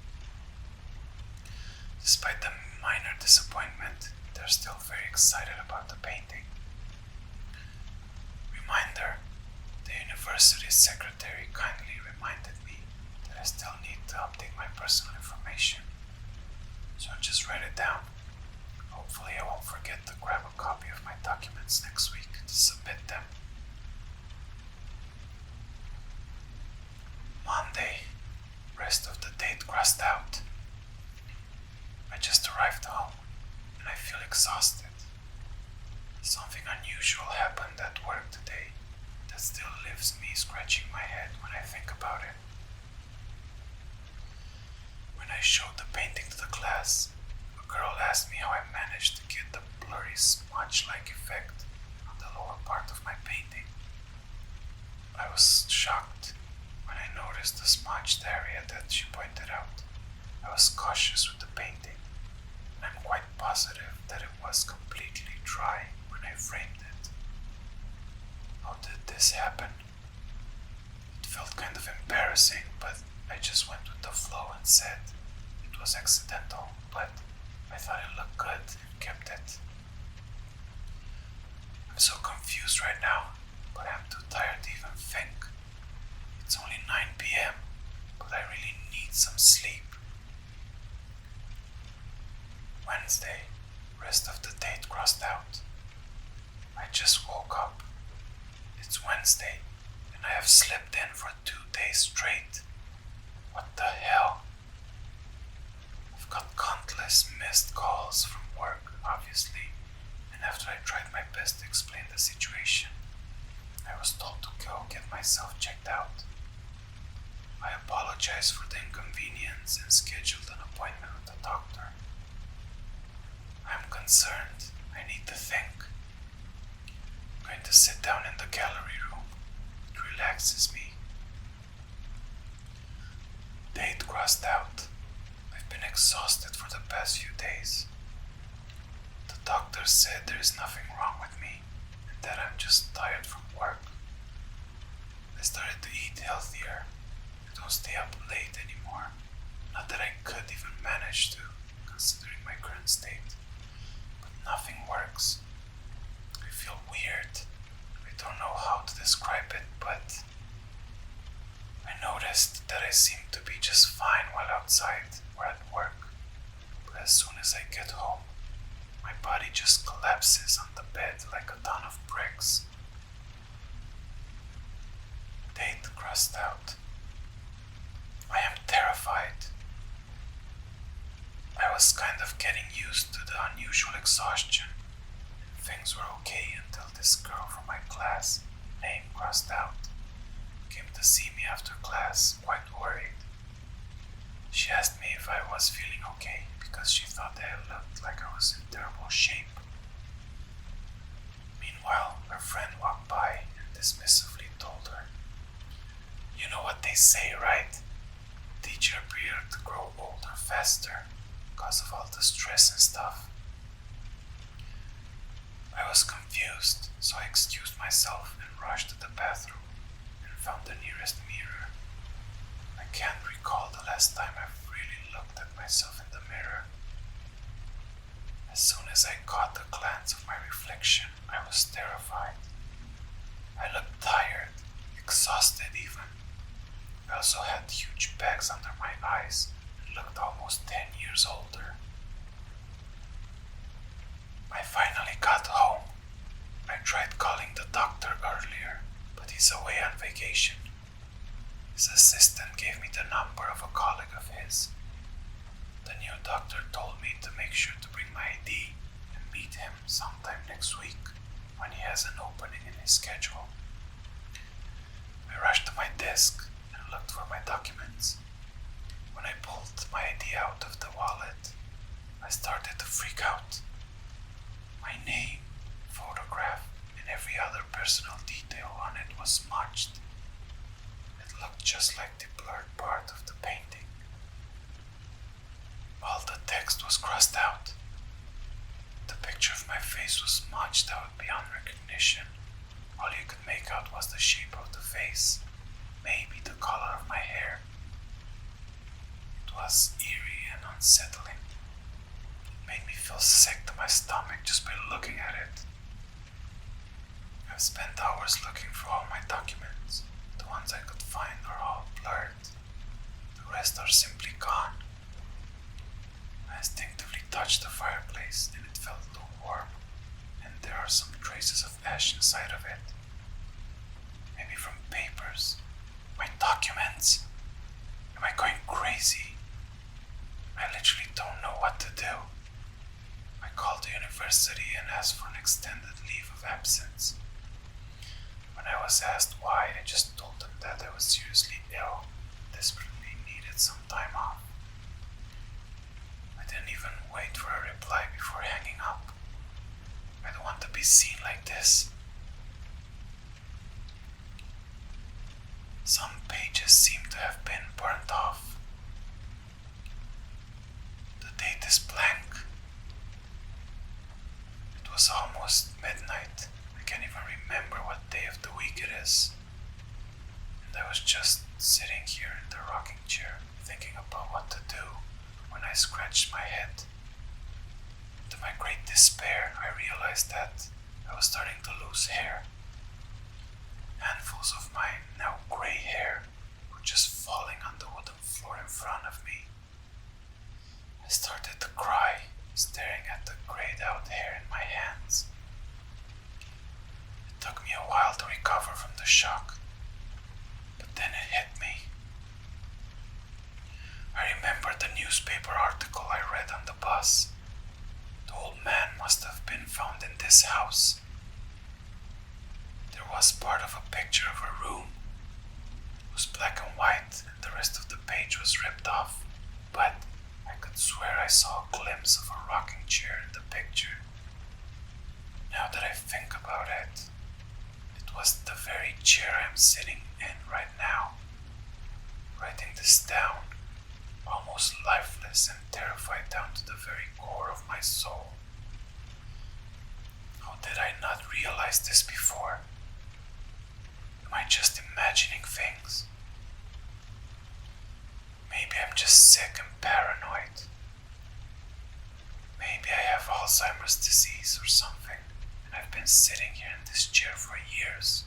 Despite the minor disappointment, they're still very excited about the painting. Reminder, the university secretary kindly reminded me that I still need to update my personal information, so I'll just write it down. Hopefully I won't forget to grab a copy of my documents next week to submit them. Monday, rest of the date crossed out. I just arrived home and I feel exhausted. Something unusual happened at work today that still leaves me scratching my head when I think about it. When I showed the painting to the class, a girl asked me how I managed to get the blurry smudge-like effect on the lower part of my painting. I was shocked when I noticed the smudged area that she pointed out. I was cautious with the painting, and I'm quite positive that it was completely dry when I framed it. How did this happen? It felt kind of embarrassing, but I just went with the flow and said it was accidental, but I thought it looked good and kept it. I'm so confused right now, but I'm too tired to even think. It's only 9 p.m., but I really need some sleep. Wednesday, rest of the date crossed out. I just woke up. It's Wednesday, and I have slept in for 2 days straight. What the hell? I've got countless missed calls from work, obviously, and after I tried my best to explain the situation, I was told to go get myself checked out. I apologized for the inconvenience and scheduled an appointment with the doctor. I'm concerned. I need to think. I'm going to sit down in the gallery room. It relaxes me. Date crossed out. I've been exhausted for the past few days. The doctor said there is nothing wrong with me and that I'm just tired from work. I started to eat healthier. I don't stay up late anymore. Not that I could even manage to, considering my current state. But nothing works. I feel weird. I don't know how to describe it, but I noticed that I seem to be just fine while outside or at work. But as soon as I get home, my body just collapses on the bed like a ton of bricks. Date crossed out. I am terrified. I was kind of getting used to the unusual exhaustion. Things were okay until this girl from my class, name crossed out, came to see me after class, quite worried. She asked me if I was feeling okay because she thought that I looked like I was in terrible shape. Meanwhile, Meanwhile, her friend walked by and dismissively told her, "You know what they say, right? Teacher appear to grow older faster because of all the stress and stuff." I was confused, so I excused myself and rushed to the bathroom and found the nearest mirror. I can't recall the last time I've really looked at myself in the mirror. As soon as I caught a glance of my reflection, I was terrified. I looked tired, exhausted even. I also had huge bags under my eyes and looked almost 10 years older. I finally got home. I tried calling the doctor earlier, but he's away on vacation. His assistant gave me the number of a colleague of his. The new doctor told me to make sure to bring my ID and meet him sometime next week when he has an opening in his schedule. I rushed to my desk and looked for my documents. When I pulled my ID out of the wallet, I started to freak out. My name, photograph, and every other personal detail on it was smudged. It looked just like the blurred part of the painting. All the text was crossed out. The picture of my face was smudged out beyond recognition. All you could make out was the shape of the face, maybe the color of my hair. It was eerie and unsettling. It made me feel sick to my stomach just by looking at it. I've spent hours looking for all my documents. The ones I could find are all blurred. The rest are simply gone. I instinctively touched the fireplace and it felt lukewarm, and there are some traces of ash inside of it. Maybe from papers. My documents. Am I going crazy? I literally don't know what to do. I called the university and asked for an extended leave of absence. When I was asked why, I just told them that I was seriously ill, desperately needed some time off. I didn't even wait for a reply before hanging up. I don't want to be seen like this. Some pages seem to have been burnt off. The date is blank. It was almost midnight. I can't even remember what day of the week it is. And I was just sitting here in the rocking chair, thinking about what to do, when I scratched my head. To my great despair, I realized that I was starting to lose hair. Handfuls of my now gray hair were just falling on the wooden floor in front of me. I started to cry, staring at the grayed out hair in my hands. It took me a while to recover from the shock, but then it hit me. I remembered the newspaper article I read on the bus. The old man must have been found in this house. There was part of a picture of a room. It was black and white, and the rest of the page was ripped off, but I could swear I saw a glimpse of a rocking chair in the picture. Now that I think about it, it was the very chair I'm sitting in right now. Writing this down, almost lifeless and terrified down to the very core of my soul. How did I not realize this before? Am I just imagining things? Maybe I'm just sick and paranoid. Maybe I have Alzheimer's disease or something, and I've been sitting here in this chair for years,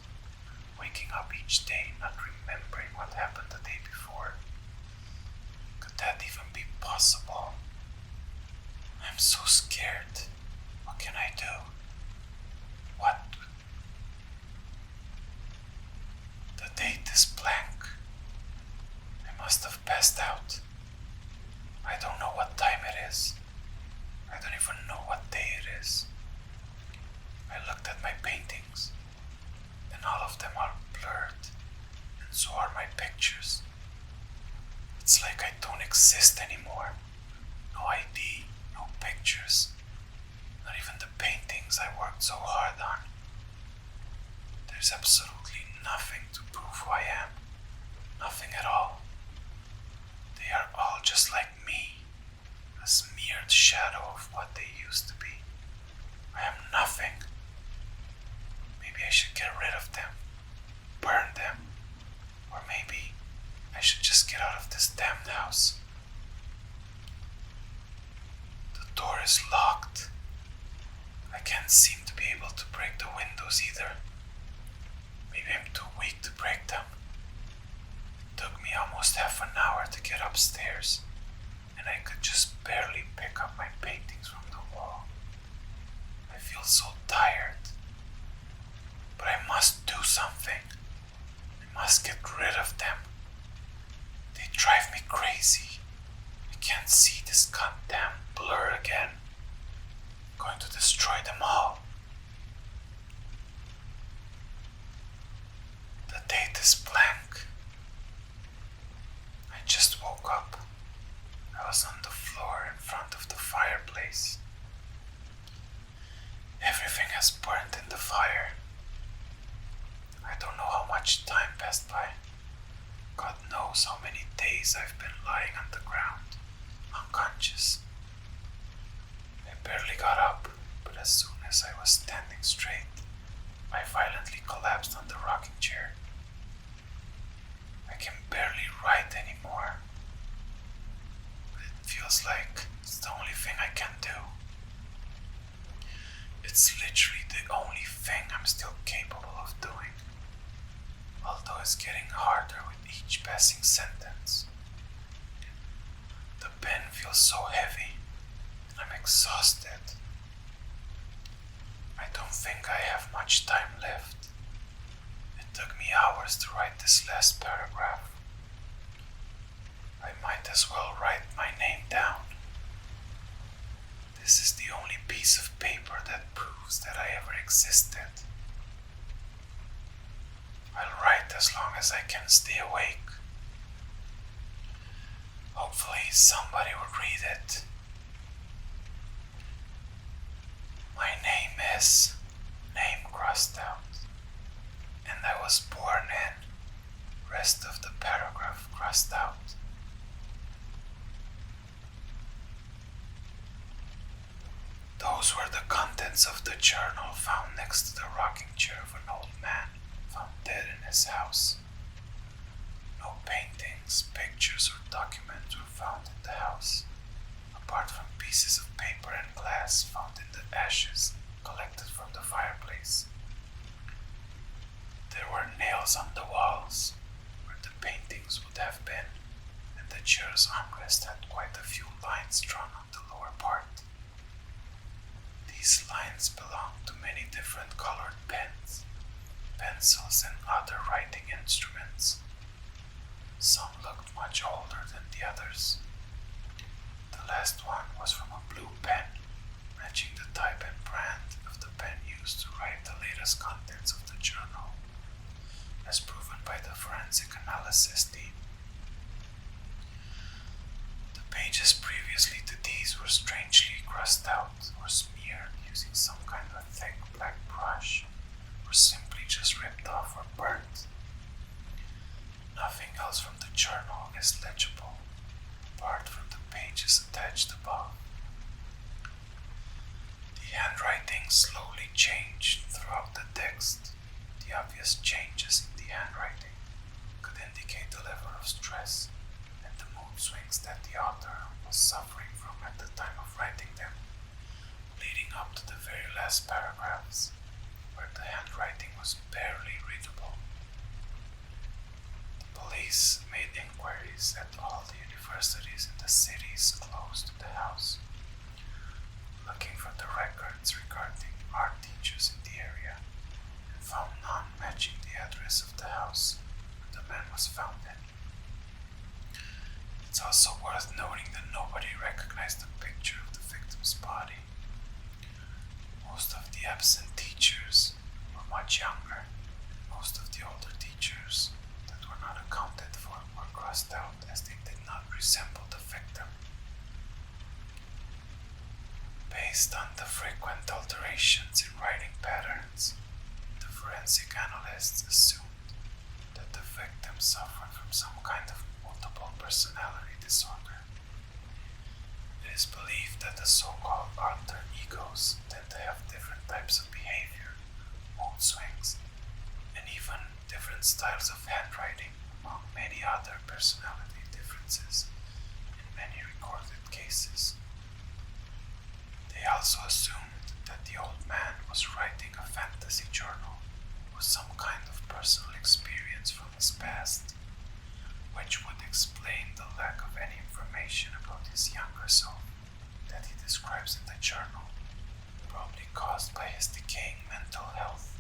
waking up each day not remembering what happened the day before. Could that even be possible? I'm so scared. What can I do? What? The date is blank. I must have passed out. I don't know what time it is. I don't even know what day it is. I looked at my paintings, and all of them are blurred, and so are my pictures. It's like I don't exist anymore. No ID, no pictures. Not even the paintings shadow of what they used to be. I am nothing. Maybe I should get rid of them, burn them, or maybe I should just get out of this damned house. The door is locked. I can't seem to be able to break the windows either. Maybe I'm too weak to break them. It took me almost half an hour to get upstairs, and I could just barely pick up my paintings from the wall. I feel so tired. But I must do something. I must get rid of them. They drive me crazy. I can't see this goddamn blur again. I'm going to destroy them all. The date is blank. I just woke up. I was on the floor in front of the fireplace. Everything has burned in the fire. I don't know how much time passed by. God knows how many days I've been lying on the ground, unconscious. I barely got up, but as soon as I was standing straight, I violently collapsed on the rocking chair. I can barely write anymore, but it feels like it's the only thing I can do. It's literally the only thing I'm still capable of doing, although it's getting harder with each passing sentence. The pen feels so heavy, and I'm exhausted. I don't think I have much time left. It took me hours to write this last paragraph. I might as well write my name down. This is the only piece of paper that proves that I ever existed. I'll write as long as I can stay awake. Hopefully somebody will read it. My name is name crossed out, and I was born in rest of the paragraph crossed out. Those were the contents of the journal found next to the rocking chair of an old man found dead in his house. No paintings, pictures, or documents were found in the house, apart from pieces of paper and glass found in the ashes collected from the fireplace. There were nails on the walls where the paintings would have been, and the chair's armrest had quite a few lines drawn on the lower part. These lines belonged to many different colored pens, pencils, and other writing instruments. Some looked much older than the others. The last one was from a blue pen, matching the type and brand of the pen used to write the latest contents of the journal, as proven by the forensic analysis team. The pages previously to these were strangely crossed out or smeared using some kind of thick black brush, or simply just ripped off or burnt. Nothing else from the journal is legible, apart from the pages attached above. The handwriting slowly changed throughout the text. The obvious changes in the handwriting could indicate the level of stress and the mood swings that the author was suffering from at the time of writing them, leading up to the very last paragraphs, where the handwriting was barely readable. The police made inquiries at all the universities in the cities close to the house, looking for the records regarding art teachers in the area, and found none matching the address of the house where the man was found in. It's also worth noting that nobody recognized the picture of the victim's body. Most of the absent teachers were much younger, and most of the older teachers that were not accounted for were crossed out as they did not resemble the victim. Based on the frequent alterations in writing patterns, the forensic analysts assumed that the victim suffered from some kind of multiple personality disorder. is believed that the so-called alter egos tend to have different types of behavior, mood swings, and even different styles of handwriting, among many other personality differences in many recorded cases. They also assumed that the old man was writing a fantasy journal or some kind of personal experience from his past, which would explain the lack of any information about his younger self that he describes in the journal, probably caused by his decaying mental health.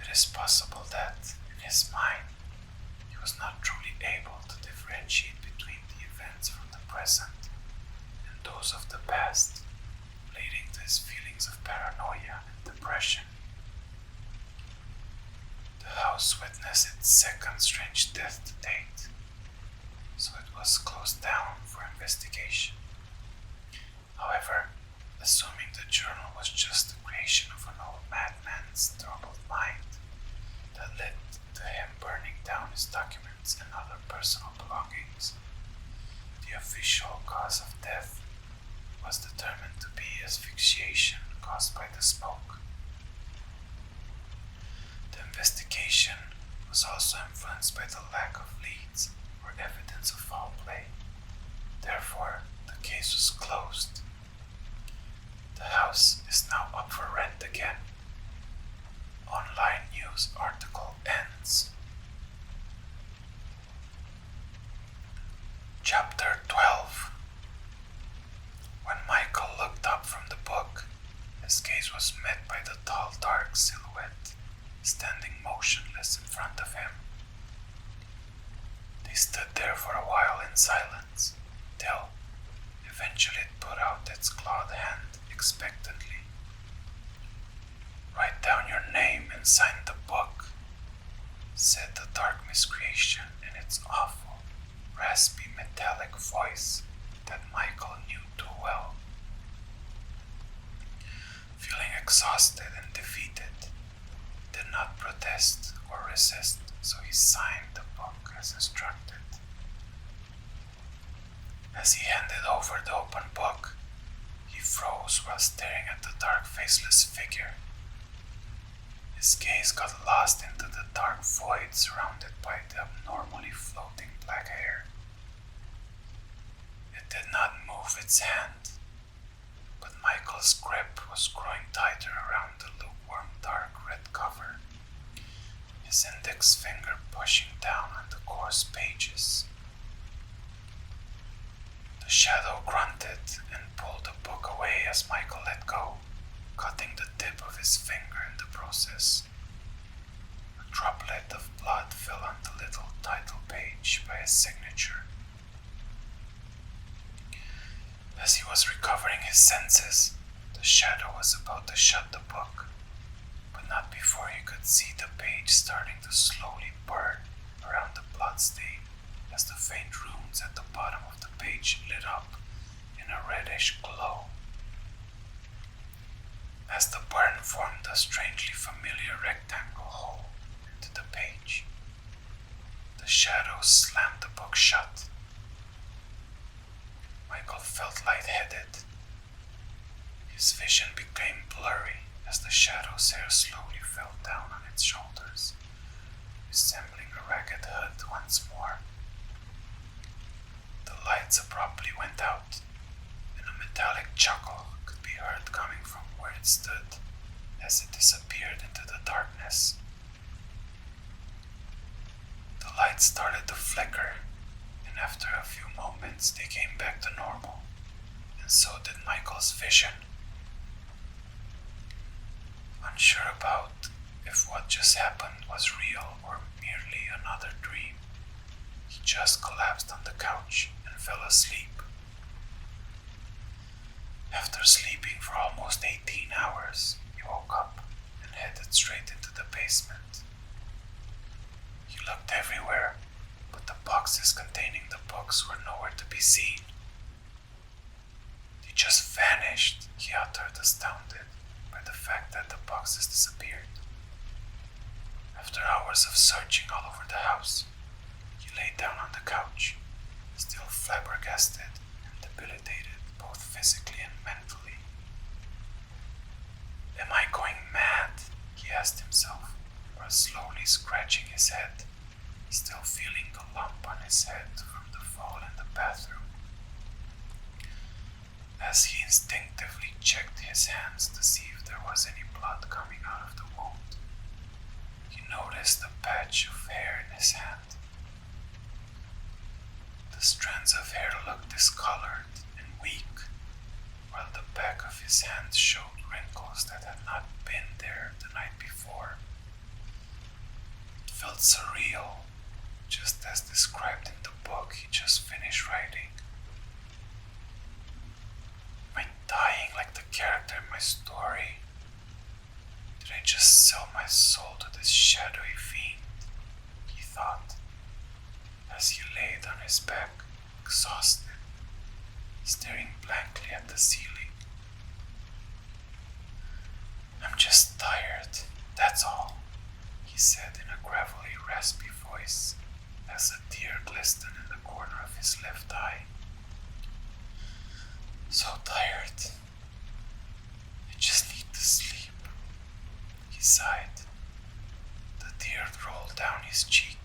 It is possible that, in his mind, he was not truly able to differentiate between the events from the present and those of the past, leading to his feelings of paranoia and depression. The house witnessed its second strange death to date, so it was closed down for investigation. However, assuming the journal was just the creation of an old madman's troubled mind that led to him burning down his documents and other personal belongings, the official cause of death was determined to be asphyxiation caused by the smoke. The investigation was also influenced by the lack of leads or evidence of foul play. Therefore, the case was closed. The house is now up for rent again. Online news article ends. Chapter 12. When Michael looked up from the book, his gaze was met by the tall, dark silhouette standing motionless in front of him. They stood there for a while in silence, till eventually it put out its clawed hand expectantly. "Write down your name and sign the book," said the dark miscreation in its awful, raspy, metallic voice that Michael knew too well. Feeling exhausted and defeated, he did not protest or resist, so he signed the book as instructed. As he handed over the open book, he froze while staring at the dark, faceless figure. His gaze got lost into the dark void surrounded by the abnormally floating black hair. It did not move its hand, but Michael's grip was growing tighter around the lukewarm dark red cover, his index finger pushing down on the coarse pages. The shadow grunted and pulled the book away as Michael let go, cutting the tip of his finger in the process. A droplet of blood fell on the little title page by his signature. As he was recovering his senses, the shadow was about to shut the book, but not before he could see the page starting to slowly burn around the bloodstain as the faint runes at the bottom of the page lit up in a reddish glow. As the burn formed a strangely familiar rectangle hole into the page, the shadow slammed the book shut. Michael felt lightheaded. His vision became blurry as the shadow's hair slowly fell down on its shoulders, resembling a ragged hood once more. The lights abruptly went out, and a metallic chuckle could be heard coming from where it stood as it disappeared into the darkness. The lights started to flicker, and after a few moments they came back to normal, and so did Michael's vision. Unsure about if what just happened was real or merely another dream, he just collapsed on the couch and fell asleep. After sleeping for almost 18 hours, he woke up and headed straight into the basement. He looked everywhere, but the boxes containing the books were nowhere to be seen. They just vanished, he uttered, astounded by the fact that the boxes disappeared. After hours of searching all over the house, he lay down on the couch, still flabbergasted and debilitated both physically and mentally. Am I going mad? He asked himself, while slowly scratching his head, still feeling the lump on his head from the fall in the bathroom. As he instinctively checked his hands to see if there was any blood coming out of the wound, he noticed a patch of hair in his hand. The strands of hair looked discolored and weak, while the back of his hand showed wrinkles that had not been there the night before. It felt surreal, just as described in the book he just finished writing. Am I dying like the character in my story? Did I just sell my soul to this shadowy fiend? He thought, as he laid on his back, exhausted, staring blankly at the ceiling. I'm just tired, that's all, he said in a gravelly, raspy voice, as a tear glistened in the corner of his left eye. So tired. I just need to sleep, he sighed. The tear rolled down his cheek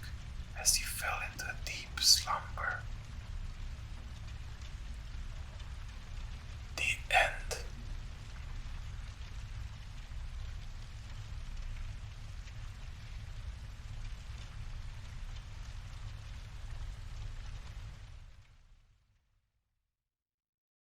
as he fell into a deep slumber.